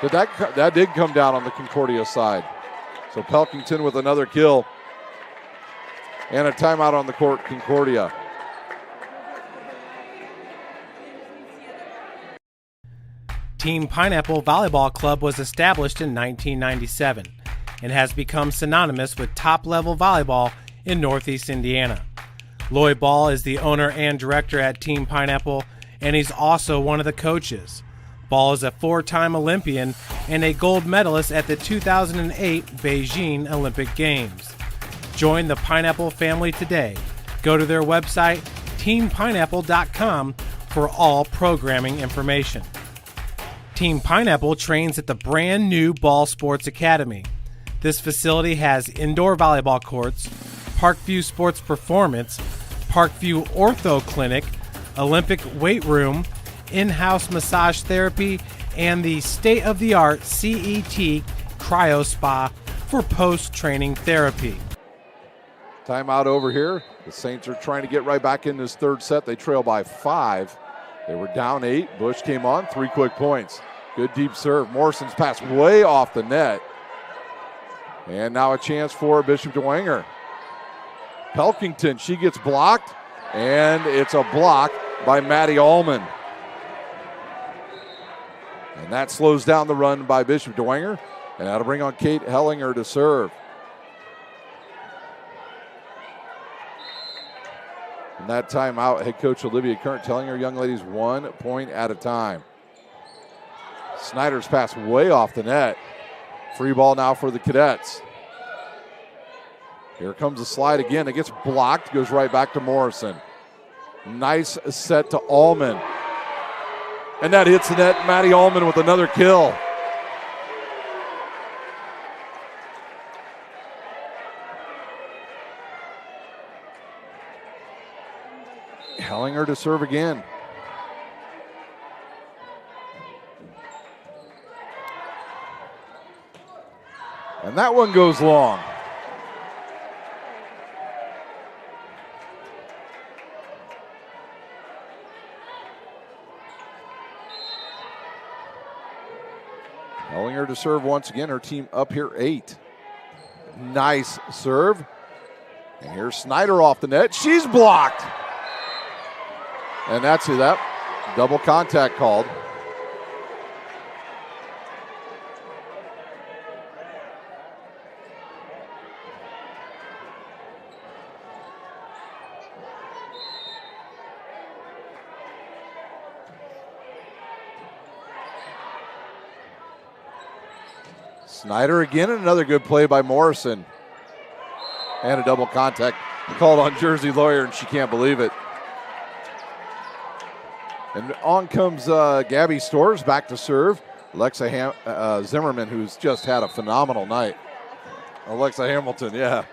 That did come down on the Concordia side. So Pelkington with another kill. And a timeout on the court, Concordia. Team Pineapple Volleyball Club was established in 1997 and has become synonymous with top-level volleyball in Northeast Indiana. Lloyd Ball is the owner and director at Team Pineapple, and he's also one of the coaches. Ball is a 4-time Olympian and a gold medalist at the 2008 Beijing Olympic Games. Join the Pineapple family today. Go to their website, teampineapple.com, for all programming information. Team Pineapple trains at the brand new Ball Sports Academy. This facility has indoor volleyball courts, Parkview Sports Performance, Parkview Ortho Clinic, Olympic weight room, in-house massage therapy, and the state-of-the-art CET Cryo Spa for post-training therapy. Timeout over here. The Saints are trying to get right back in this third set. They trail by 5. They were down 8. Bush came on, 3 quick points. Good deep serve. Morrison's pass way off the net. And now a chance for Bishop Dwenger. Pelkington, she gets blocked, and it's a block by Maddie Allman. And that slows down the run by Bishop Dwenger, and that'll bring on Kate Hellinger to serve. And that timeout, head coach Olivia Current telling her young ladies 1 point at a time. Snyder's pass way off the net. Free ball now for the Cadets. Here comes the slide again. It gets blocked, goes right back to Morrison. Nice set to Allman. And that hits the net. Maddie Allman with another kill. Hellinger to serve again. And that one goes long. Hellinger to serve once again. Her team up here 8. Nice serve. And here's Snyder off the net. She's blocked. And that's who that double contact called. Snyder again, and another good play by Morrison. And a double contact called on Jersey Lawyer, and she can't believe it. And on comes Gabby Storrs back to serve. Alexa Zimmerman, who's just had a phenomenal night. Alexa Hamilton, yeah.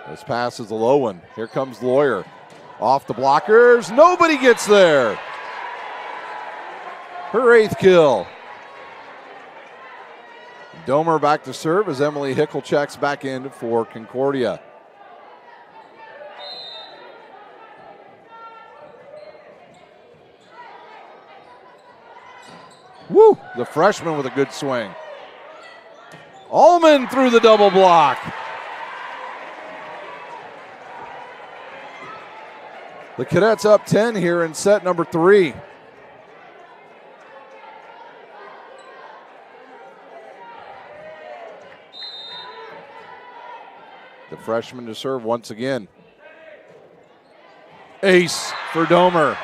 This pass is a low one. Here comes Lawyer. Off the blockers. Nobody gets there. Her 8th kill. Domer back to serve as Emily Hickel checks back in for Concordia. Woo! The freshman with a good swing. Allman through the double block. The Cadets up 10 here in set number 3. The freshman to serve once again. Ace for Domer.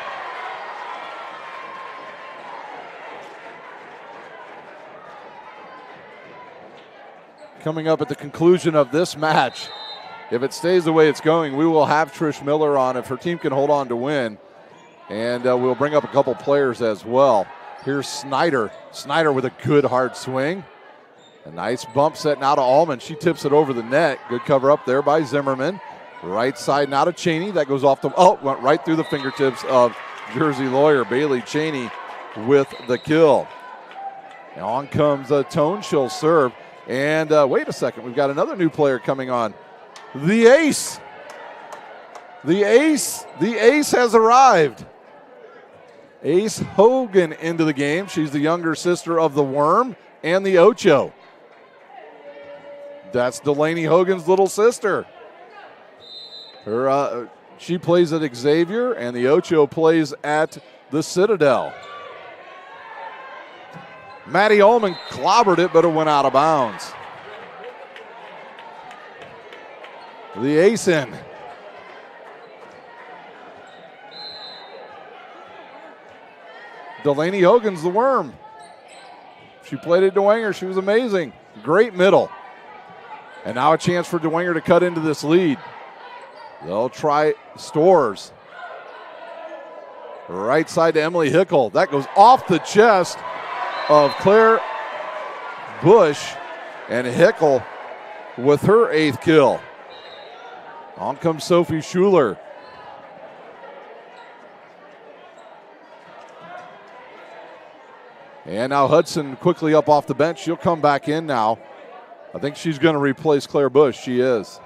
Coming up at the conclusion of this match, if it stays the way it's going, we will have Trish Miller on if her team can hold on to win. And we'll bring up a couple players as well. Here's Snyder. Snyder with a good hard swing. A nice bump set now to Allman. She tips it over the net. Good cover up there by Zimmerman. Right side now to Cheney. That goes off the, went right through the fingertips of Jersey Lawyer. Bailey Cheney with the kill. Now on comes Tone. She'll serve. And wait a second. We've got another new player coming on. The Ace. The Ace has arrived. Ace Hogan into the game. She's the younger sister of the Worm and the Ocho. That's Delaney Hogan's little sister. She plays at Xavier, and the Ocho plays at the Citadel. Maddie Allman clobbered it, but it went out of bounds. The Ace in. Delaney Hogan's the Worm. She played at Dwenger. She was amazing. Great middle. And now a chance for Dwenger to cut into this lead. They'll try Storrs. Right side to Emily Hickel. That goes off the chest of Claire Bush. And Hickel with her 8th kill. On comes Sophie Schuler. And now Hudson quickly up off the bench. She'll come back in now. I think she's going to replace Claire Bush. She is.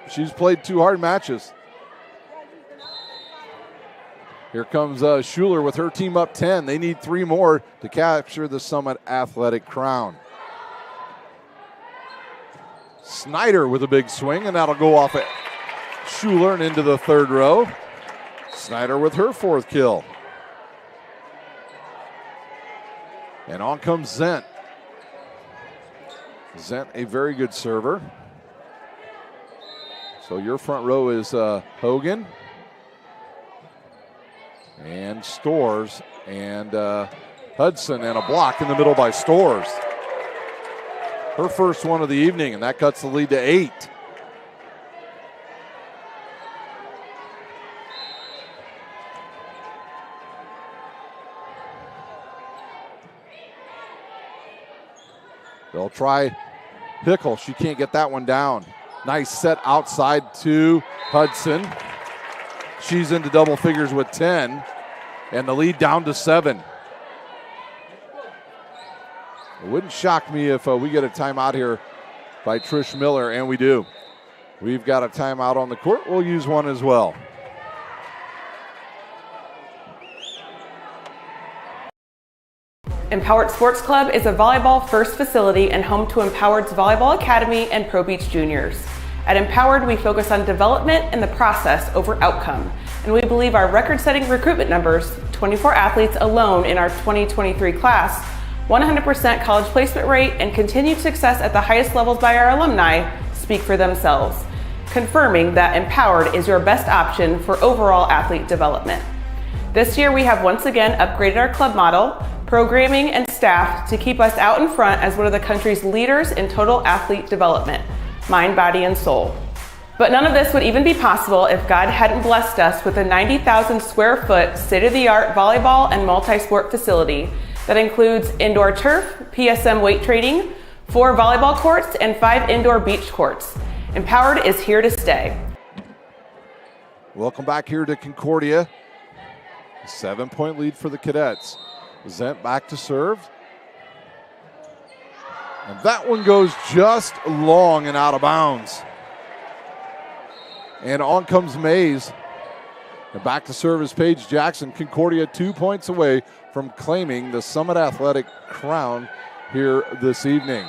She's played 2 hard matches. Here comes Schuler with her team up 10. They need 3 more to capture the Summit Athletic crown. Snyder with a big swing, and that'll go off at Schuler and into the third row. Snyder with her 4th kill. And on comes Zent. Zent, a very good server. So your front row is Hogan and Storrs and Hudson, and a block in the middle by Storrs. Her first one of the evening, and that cuts the lead to 8. They'll try Pickle. She can't get that one down. Nice set outside to Hudson. She's into double figures with 10, and the lead down to 7. It wouldn't shock me if we get a timeout here by Trish Miller, and we do. We've got a timeout on the court. We'll use one as well. Empowered Sports Club is a volleyball first facility and home to Empowered's Volleyball Academy and Pro Beach Juniors. At Empowered, we focus on development and the process over outcome, and we believe our record-setting recruitment numbers, 24 athletes alone in our 2023 class, 100% college placement rate, and continued success at the highest levels by our alumni speak for themselves, confirming that Empowered is your best option for overall athlete development. This year, we have once again upgraded our club model, programming, and staff to keep us out in front as one of the country's leaders in total athlete development, mind, body, and soul. But none of this would even be possible if God hadn't blessed us with a 90,000 square foot state-of-the-art volleyball and multi-sport facility that includes indoor turf, PSM weight training, 4 volleyball courts, and 5 indoor beach courts. Empowered is here to stay. Welcome back here to Concordia. A 7-point lead for the Cadets. Zent back to serve. And that one goes just long and out of bounds. And on comes Mays. And back to serve is Paige Jackson. Concordia 2 points away from claiming the Summit Athletic crown here this evening.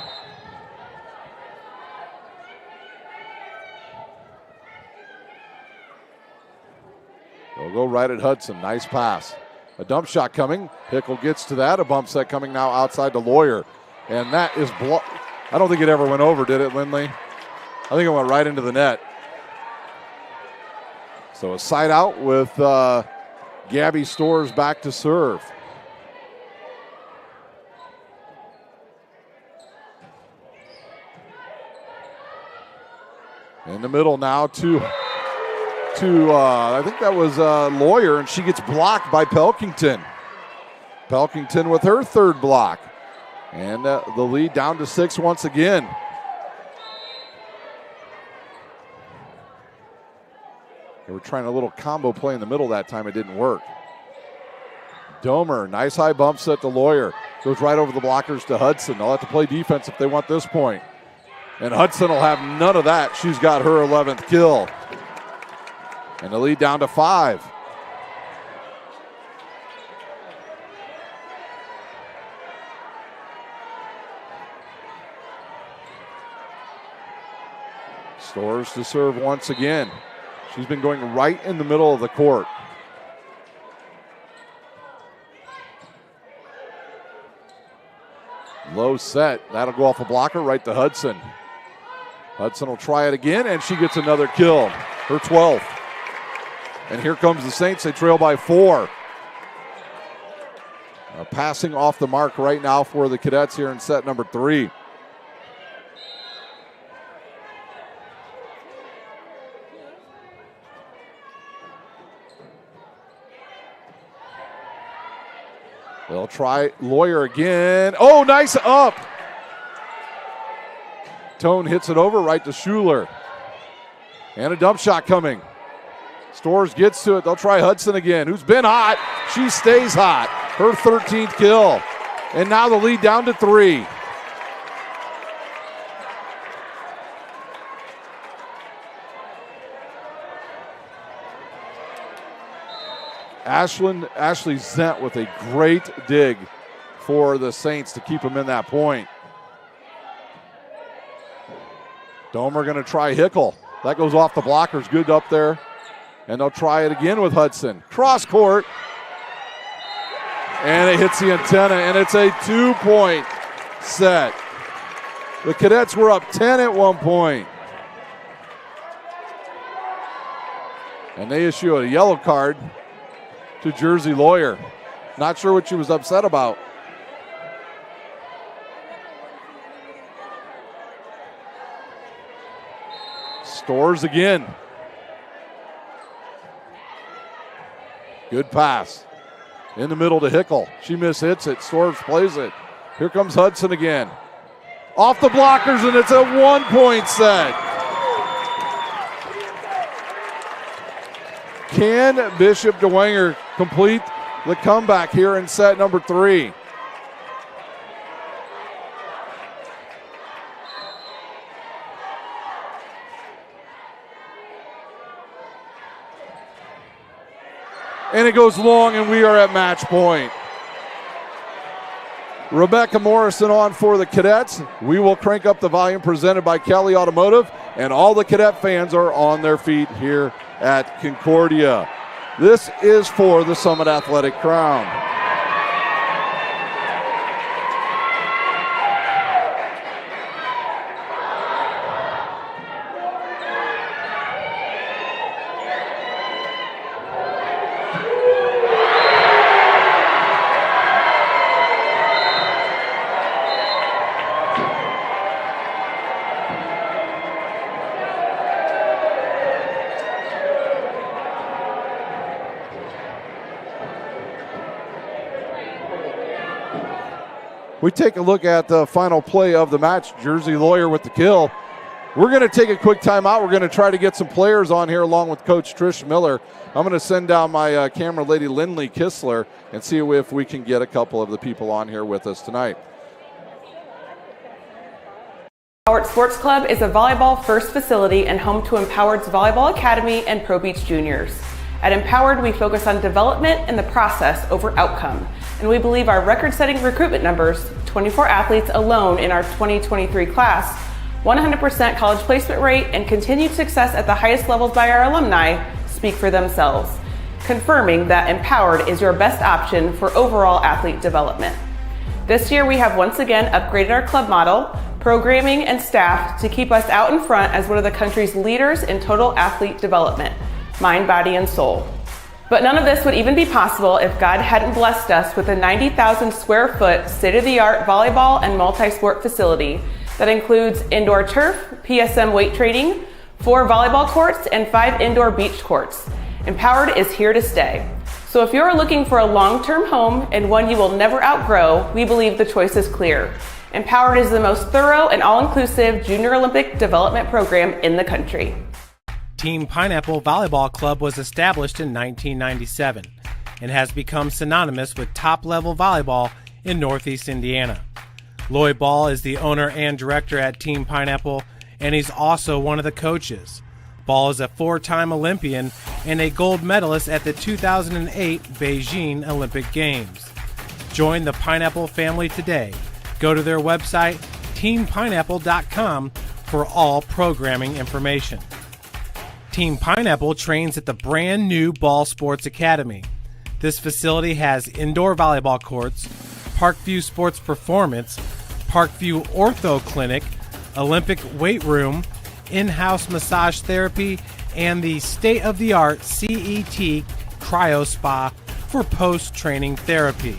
They'll go right at Hudson. Nice pass. A dump shot coming. Pickle gets to that. A bump set coming now outside to Lawyer. And that is I don't think it ever went over, did it, Lindley? I think it went right into the net. So a side out with Gabby Storrs back to serve. In the middle now to I think that was Lawyer, and she gets blocked by Pelkington. Pelkington with her 3rd block. And the lead down to 6 once again. They were trying a little combo play in the middle that time. It didn't work. Domer, nice high bump set to Lawyer. Goes right over the blockers to Hudson. They'll have to play defense if they want this point. And Hudson will have none of that. She's got her 11th kill. And the lead down to 5. Storrs to serve once again. She's been going right in the middle of the court. Low set. That'll go off a blocker right to Hudson. Hudson will try it again, and she gets another kill. Her 12th. And here comes the Saints. They trail by 4. Passing off the mark right now for the Cadets here in set number 3. They'll try Lawyer again. Oh, nice up. Tone hits it over right to Schuler. And a dump shot coming. Storrs gets to it. They'll try Hudson again, who's been hot. She stays hot. Her 13th kill. And now the lead down to 3. Ashley Zent with a great dig for the Saints to keep them in that point. Domer going to try Hickel. That goes off the blockers, good up there. And they'll try it again with Hudson. Cross court. And it hits the antenna, and it's a 2-point set. The Cadets were up 10 at one point. And they issue a yellow card to Jersey Lawyer. Not sure what she was upset about. Stores again. Good pass. In the middle to Hickel. She mishits it. Stores plays it. Here comes Hudson again. Off the blockers, and it's a 1-point set. Can Bishop Dwenger complete the comeback here in set number 3? And it goes long, and we are at match point. Rebecca Morrison on for the Cadets. We will crank up the volume, presented by Kelly Automotive, and all the Cadet fans are on their feet here at Concordia. This is for the Summit Athletic Crown. We take a look at the final play of the match. Jersey Lawyer with the kill. We're going to take a quick timeout. We're going to try to get some players on here along with Coach Trish Miller. I'm going to send down my camera lady, Lindley Kistler, and see if we can get a couple of the people on here with us tonight. Empowered Sports Club is a volleyball first facility and home to Empowered's Volleyball Academy and Pro Beach Juniors. At Empowered, we focus on development and the process over outcome. And we believe our record-setting recruitment numbers, 24 athletes alone in our 2023 class, 100% college placement rate, and continued success at the highest levels by our alumni speak for themselves, confirming that Empowered is your best option for overall athlete development. This year, we have once again upgraded our club model, programming, and staff to keep us out in front as one of the country's leaders in total athlete development, mind, body, and soul. But none of this would even be possible if God hadn't blessed us with a 90,000 square foot state-of-the-art volleyball and multi-sport facility that includes indoor turf, PSM weight training, 4 volleyball courts, and 5 indoor beach courts. Empowered is here to stay. So if you're looking for a long-term home and one you will never outgrow, we believe the choice is clear. Empowered is the most thorough and all-inclusive junior Olympic development program in the country. Team Pineapple Volleyball Club was established in 1997 and has become synonymous with top-level volleyball in Northeast Indiana. Lloyd Ball is the owner and director at Team Pineapple, and he's also one of the coaches. Ball is a 4-time Olympian and a gold medalist at the 2008 Beijing Olympic Games. Join the Pineapple family today. Go to their website, teampineapple.com, for all programming information. Team Pineapple trains at the brand new Ball Sports Academy. This facility has indoor volleyball courts, Parkview Sports Performance, Parkview Ortho Clinic, Olympic weight room, in-house massage therapy, and the state-of-the-art CET Cryo Spa for post-training therapy.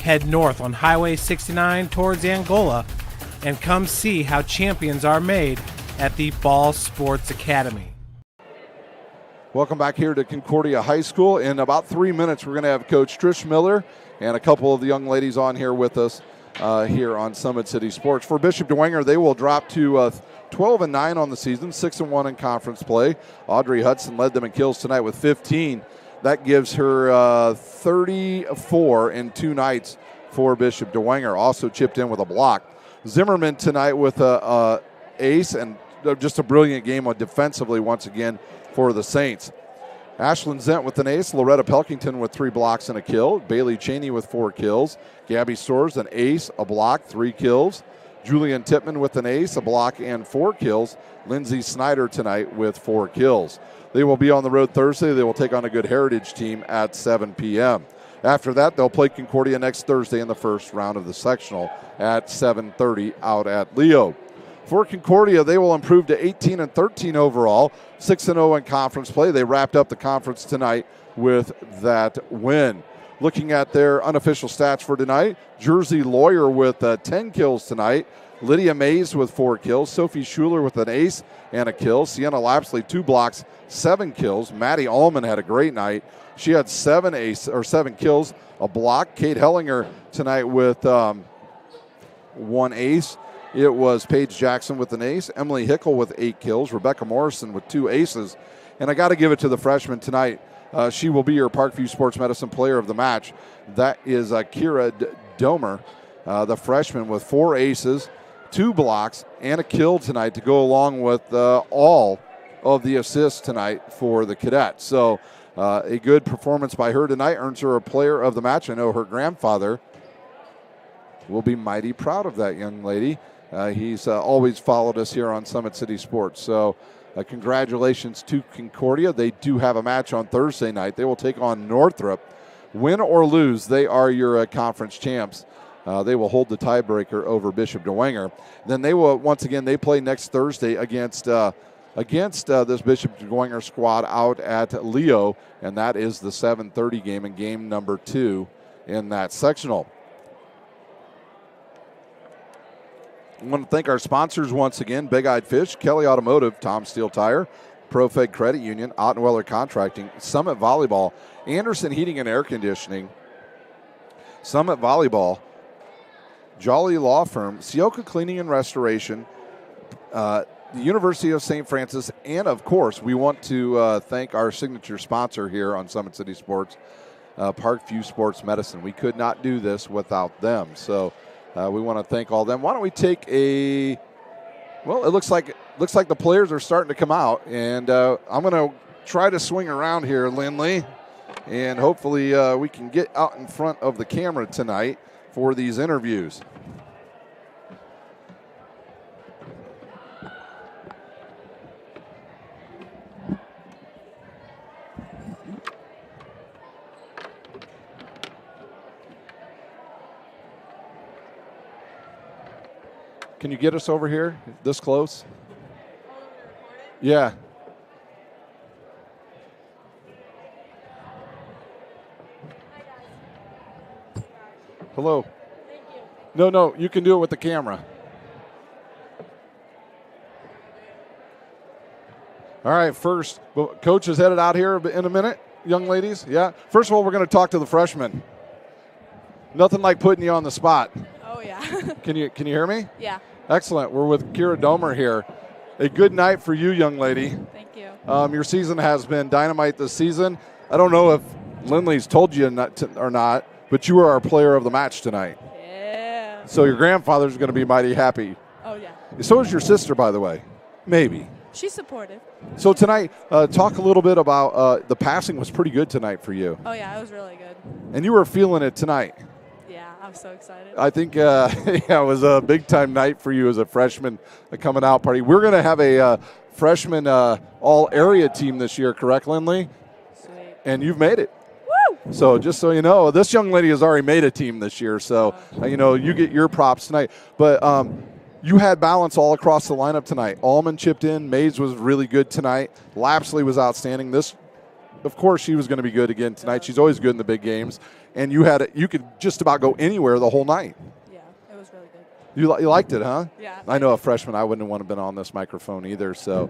Head north on Highway 69 towards Angola and come see how champions are made at the Ball Sports Academy. Welcome back here to Concordia High School. In about 3 minutes, we're going to have Coach Trish Miller and a couple of the young ladies on here with us here on Summit City Sports. For Bishop Dwenger, they will drop to 12-9 on the season, 6-1 in conference play. Audrey Hudson led them in kills tonight with 15. That gives her 34 in 2 nights for Bishop Dwenger. Also chipped in with a block. Zimmerman tonight with a ace and just a brilliant game on defensively once again for the Saints. Ashlyn Zent with an ace. Loretta Pelkington with 3 blocks and a kill. Bailey Cheney with 4 kills. Gabby Soares, an ace, a block, 3 kills. Julian Tippman with an ace, a block, and 4 kills. Lindsay Snyder tonight with 4 kills. They will be on the road Thursday. They will take on a Good Heritage team at 7 p.m. After that, they'll play Concordia next Thursday in the first round of the sectional at 7:30 out at Leo. For Concordia, they will improve to 18-13 overall, 6-0 in conference play. They wrapped up the conference tonight with that win. Looking at their unofficial stats for tonight, Jersey Lawyer with 10 kills tonight. Lydia Mays with 4 kills. Sophie Schuler with an ace and a kill. Sienna Lapsley, 2 blocks, 7 kills. Maddie Allman had a great night. She had 7 kills, a block. Kate Hellinger tonight with 1 ace. It was Paige Jackson with an ace. Emily Hickel with 8 kills. Rebecca Morrison with 2 aces. And I got to give it to the freshman tonight. She will be your Parkview Sports Medicine player of the match. That is Kira Domer, the freshman, with 4 aces, 2 blocks, and a kill tonight to go along with all of the assists tonight for the cadets. So a good performance by her tonight earns her a player of the match. I know her grandfather will be mighty proud of that young lady. He's always followed us here on Summit City Sports. So congratulations to Concordia. They do have a match on Thursday night. They will take on Northrop. Win or lose, they are your conference champs. They will hold the tiebreaker over Bishop Dwenger. Then they will, once again, they play next Thursday against this Bishop Dwenger squad out at Leo, and that is the 7:30 game and game number 2 in that sectional. I want to thank our sponsors once again: Big Eyed Fish, Kelly Automotive, Tom Steel Tire, ProFed Credit Union, Ottenweller Contracting, Summit Volleyball, Anderson Heating and Air Conditioning, Summit Volleyball, Jolly Law Firm, Sioka Cleaning and Restoration, the University of St. Francis, and of course, we want to thank our signature sponsor here on Summit City Sports, Parkview Sports Medicine. We could not do this without them. So we want to thank all of them. Why don't we take a, well, it looks like the players are starting to come out, and I'm going to try to swing around here, Lindley, and hopefully we can get out in front of the camera tonight for these interviews. Can you get us over here, this close? Yeah. Hello. No, you can do it with the camera. All right, first, Coach is headed out here in a minute, young ladies. Yeah. First of all, we're going to talk to the freshmen. Nothing like putting you on the spot. Oh, yeah. Can you hear me? Yeah. Excellent. We're with Kira Domer here. A good night for you, young lady. Thank you. Your season has been dynamite this season. I don't know if Lindley's told you or not, but you were our player of the match tonight. Yeah. So your grandfather's going to be mighty happy. Oh, yeah. So is your sister, by the way. Maybe. She's supportive. So tonight, talk a little bit about the passing was pretty good tonight for you. Oh, yeah, it was really good. And you were feeling it tonight. Yeah, I'm so excited. I think it was a big-time night for you as a freshman coming out party. We're going to have a freshman all-area team this year, correct, Lindley? Sweet. And you've made it. Woo! So just so you know, this young lady has already made a team this year. So, you get your props tonight. But you had balance all across the lineup tonight. Allman chipped in. Mays was really good tonight. Lapsley was outstanding. Of course, she was going to be good again tonight. She's always good in the big games. And you could just about go anywhere the whole night. Yeah, it was really good. You liked it, huh? Yeah. I know a freshman, I wouldn't want to have been on this microphone either. So,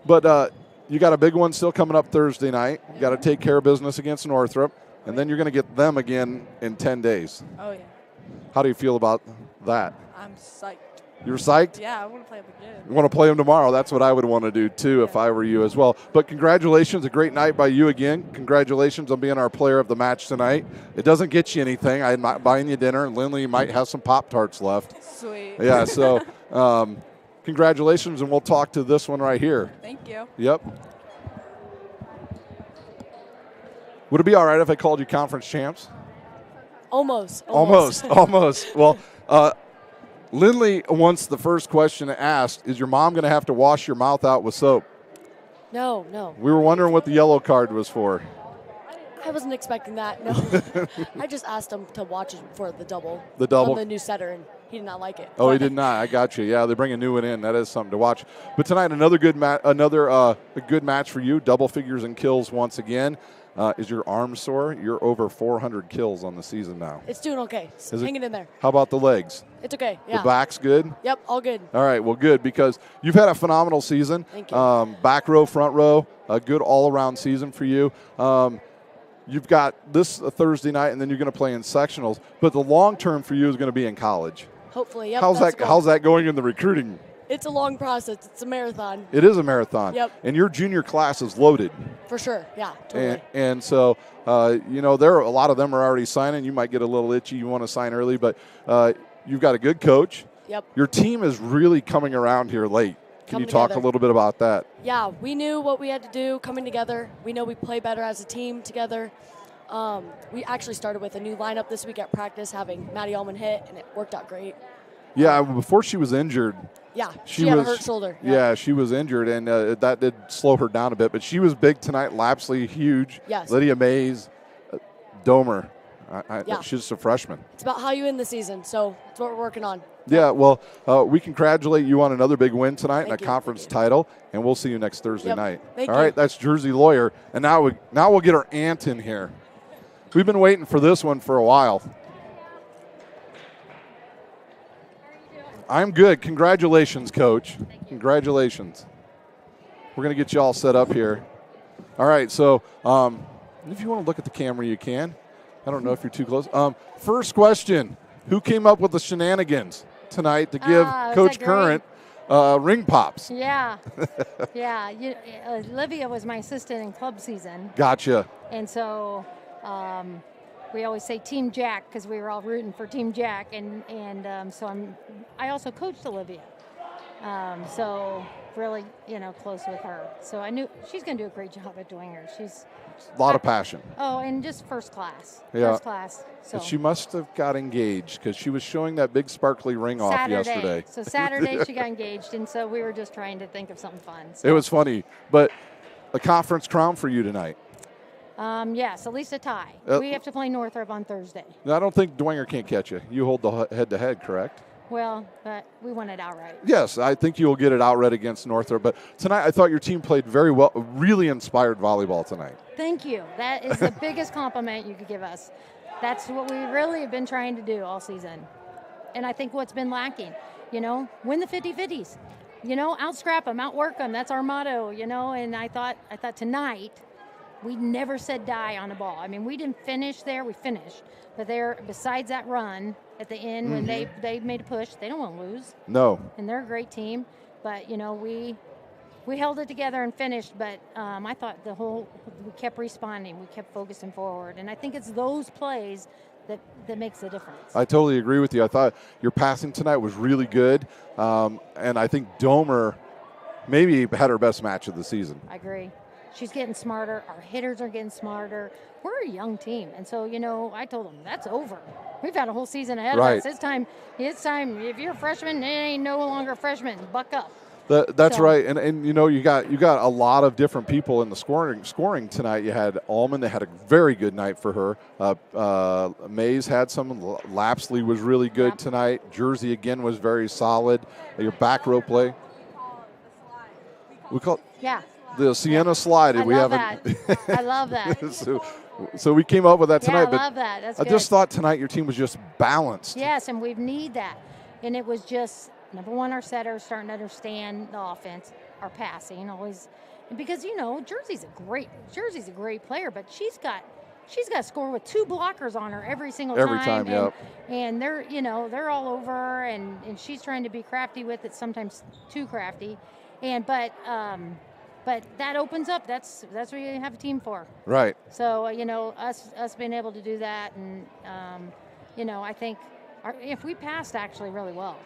but you got a big one still coming up Thursday night. You got to take care of business against Northrop, and then you're going to get them again in 10 days. Oh, yeah. How do you feel about that? I'm psyched. You're psyched? Yeah, I want to play them again. You want to play them tomorrow. That's what I would want to do, too, if I were you as well. But congratulations. A great night by you again. Congratulations on being our player of the match tonight. It doesn't get you anything. I'm not buying you dinner, and Lindley might have some Pop-Tarts left. Sweet. Yeah, so congratulations, and we'll talk to this one right here. Thank you. Yep. Would it be all right if I called you conference champs? Almost. Well, Lindley wants the first question asked, is your mom going to have to wash your mouth out with soap? No. We were wondering what the yellow card was for. I wasn't expecting that, no. I just asked him to watch it for the double. The double? On the new setter, and he did not like it. Oh, he did not. I got you. Yeah, they bring a new one in. That is something to watch. But tonight, another good match for you. Double figures and kills once again. Is your arm sore? You're over 400 kills on the season now. It's doing okay. Hanging in there. How about the legs? It's okay, yeah. The back's good? Yep, all good. All right, well, good, because you've had a phenomenal season. Thank you. Back row, front row, a good all-around season for you. You've got this Thursday night, and then you're going to play in sectionals. But the long term for you is going to be in college. Hopefully, yep. How's that going in the recruiting? It's a long process. It's a marathon. It is a marathon. Yep. And your junior class is loaded. For sure, yeah, totally. And so, there are a lot of them are already signing. You might get a little itchy. You want to sign early, but you've got a good coach. Yep. Your team is really coming around here late. Can you talk a little bit about that? Yeah, we knew what we had to do coming together. We know we play better as a team together. We actually started with a new lineup this week at practice, having Maddie Allman hit, and it worked out great. Yeah, before she was injured. Yeah, she had a hurt shoulder. Yeah, she was injured, and that did slow her down a bit. But she was big tonight. Lapsley, huge. Yes. Lydia Mays, Domer. Yeah. She's just a freshman. It's about how you end the season, so it's what we're working on. Yeah, well, we congratulate you on another big win tonight and a conference title, and we'll see you next Thursday night. Thank All you. right, that's Jersey Lawyer, and now we'll get our aunt in here. We've been waiting for this one for a while. I'm good. Congratulations, Coach. Congratulations. We're going to get you all set up here. All right, so if you want to look at the camera, you can. I don't know if you're too close. First question, who came up with the shenanigans tonight to give Coach Current ring pops? Yeah. Yeah. Olivia was my assistant in club season. Gotcha. And so we always say Team Jack because we were all rooting for Team Jack. And so I also coached Olivia. So really, close with her. So I knew she's going to do a great job at Dwenger. She's a lot of passion. Oh, and just first class. Yeah. First class. So she must have got engaged because she was showing that big sparkly ring off yesterday. So Saturday she got engaged, and so we were just trying to think of something fun. So. It was funny, but a conference crown for you tonight. Yes, at least a tie. We have to play Northrop on Thursday. I don't think Dwenger can't catch you. You hold the head-to-head, correct? Well, but we won it outright. Yes, I think you'll get it outright against Northrop. But tonight, I thought your team played very well. Really inspired volleyball tonight. Thank you. That is the biggest compliment you could give us. That's what we really have been trying to do all season. And I think what's been lacking, win the 50-50s. Out-scrap them, outwork them. That's our motto, And I thought tonight, we never said die on the ball. I mean, we didn't finish there. We finished. But besides that run at the end when they made a push, they don't want to lose. No. And they're a great team. But, we held it together and finished. But I thought we kept responding. We kept focusing forward. And I think it's those plays that makes the difference. I totally agree with you. I thought your passing tonight was really good. And I think Domer maybe had her best match of the season. I agree. She's getting smarter. Our hitters are getting smarter. We're a young team. And so, I told them, that's over. We've had a whole season ahead of us. It's time. If you're a freshman, it ain't no longer a freshman. Buck up. That's right. And you got a lot of different people in the scoring tonight. You had Allman that had a very good night for her. Mays had some. Lapsley was really good tonight. Jersey, again, was very solid. Your back row play. We call the Sienna slide. I love that. So we came up with that tonight. I love that. That's I good. just thought tonight your team was just balanced. Yes, and we need that. And it was just, number one, our setters starting to understand the offense, our passing always. Because, Jersey's a great player, but she's got to score with 2 blockers on her every single time. Every time, yeah. And they're all over, and she's trying to be crafty with it, sometimes too crafty. But that opens up. That's what you have a team for. Right. So, us being able to do that, and, I think if we passed actually really well.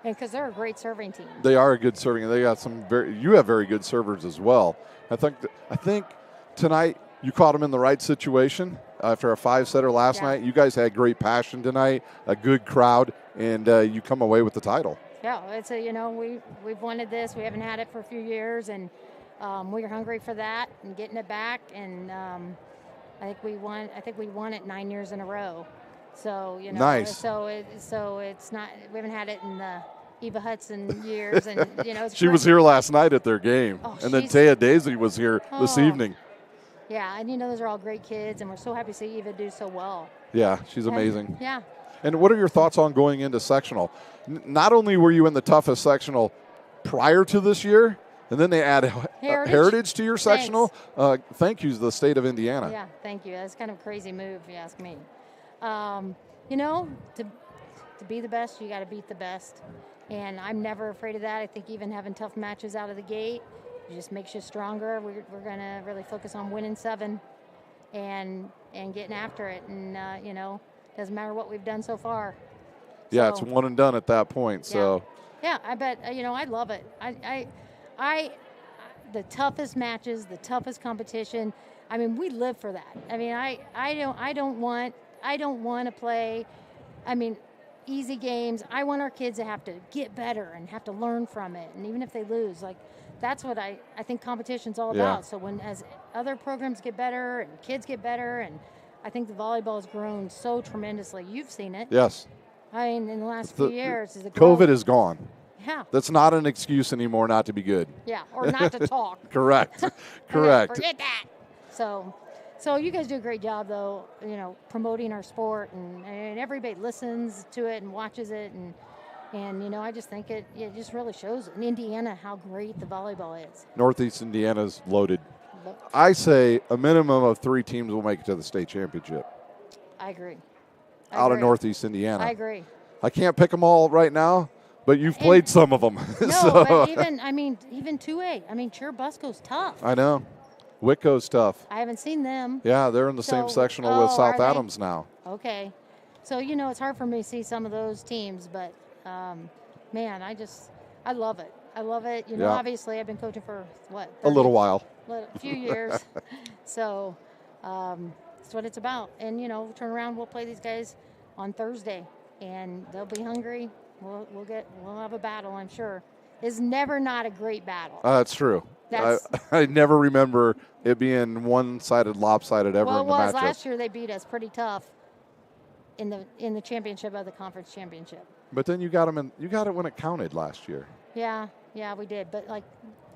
And because they're a great serving team. They are a good serving. They got you have very good servers as well. I think tonight you caught them in the right situation after a 5-setter last night. You guys had great passion tonight, a good crowd, and you come away with the title. Yeah, it's we've wanted this. We haven't had it for a few years, and we're hungry for that and getting it back. And I think we won it 9 years in a row. So nice. So it's not. We haven't had it in the Eva Hudson years, and it's she was here last night at their game, and then Taya Daisy was here this evening. Yeah, and those are all great kids, and we're so happy to see Eva do so well. Yeah, she's amazing. Yeah. And what are your thoughts on going into sectional? Not only were you in the toughest sectional prior to this year, and then they add Heritage to your sectional. Thank you, the state of Indiana. Yeah, thank you. That's kind of a crazy move, if you ask me. To be the best, you got to beat the best. And I'm never afraid of that. I think even having tough matches out of the gate, it just makes you stronger. We're going to really focus on winning 7 and getting after it. And, doesn't matter what we've done so far. Yeah, it's one and done at that point. Yeah. So. Yeah, I bet, I love it. The toughest matches, the toughest competition. I mean, we live for that. I mean, I don't want to play, easy games. I want our kids to have to get better and have to learn from it. And even if they lose, that's what I think competition's all about. So as other programs get better and kids get better, and I think the volleyball has grown so tremendously. You've seen it. Yes. In the last few years. COVID is gone. Yeah. That's not an excuse anymore not to be good. Yeah, or not to talk. Correct. Forget that. So you guys do a great job, though, promoting our sport, and everybody listens to it and watches it, and I just think it just really shows in Indiana how great the volleyball is. Northeast Indiana's loaded. I say a minimum of 3 teams will make it to the state championship. I agree. Out of Northeast Indiana. I agree. I can't pick them all right now, but you've played some of them. No, but even 2A. Churubusco's tough. I know. Whitco's tough. I haven't seen them. Yeah, they're in the same sectional with South Adams now. Okay. So, it's hard for me to see some of those teams, but, man, I love it. I love it. Obviously I've been coaching for, a little while. A few years. So that's what it's about. And, we'll turn around, we'll play these guys on Thursday, and they'll be hungry. We'll have a battle, I'm sure. It's never not a great battle. That's true. I never remember it being one-sided, lopsided ever in the matchup. Last year they beat us pretty tough in the championship of the conference championship. But then you got it when it counted last year. Yeah, we did. But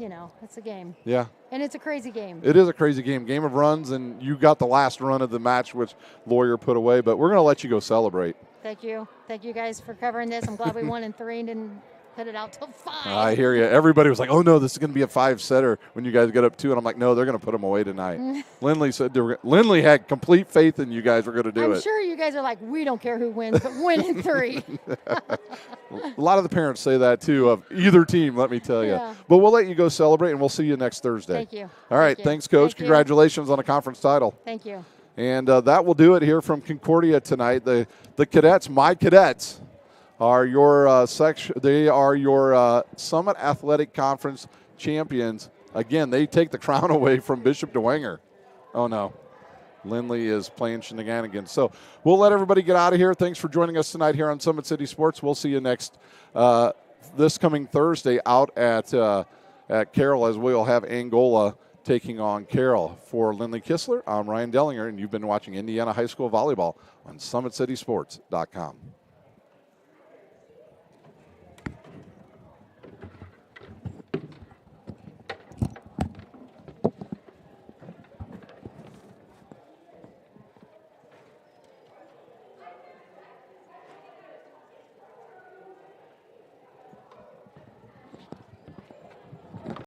it's a game. Yeah. And it's a crazy game. It is a crazy game. Game of runs, and you got the last run of the match, which Lawyer put away. But we're going to let you go celebrate. Thank you. Thank you guys for covering this. I'm glad we won in 3 and didn't put it out till 5. I hear you. Everybody was like, "Oh no, this is going to be a 5-setter." When you guys get up 2, and I'm like, "No, they're going to put them away tonight." Lindley said Lindley had complete faith in you guys were going to do it. I'm sure you guys are like, "We don't care who wins, but win in 3." A lot of the parents say that too of either team. Let me tell you. Yeah. But we'll let you go celebrate, and we'll see you next Thursday. Thank you. All right. Thanks, Coach. Congratulations on a conference title. Thank you. And that will do it here from Concordia tonight. The cadets, my cadets, are your They are your Summit Athletic Conference champions. Again, they take the crown away from Bishop Dwenger. Oh no, Lindley is playing shenanigans. So we'll let everybody get out of here. Thanks for joining us tonight here on Summit City Sports. We'll see you next this coming Thursday out at Carroll, as we'll have Angola taking on Carroll. For Lindley Kistler, I'm Ryan Dellinger, and you've been watching Indiana High School Volleyball on SummitCitySports.com.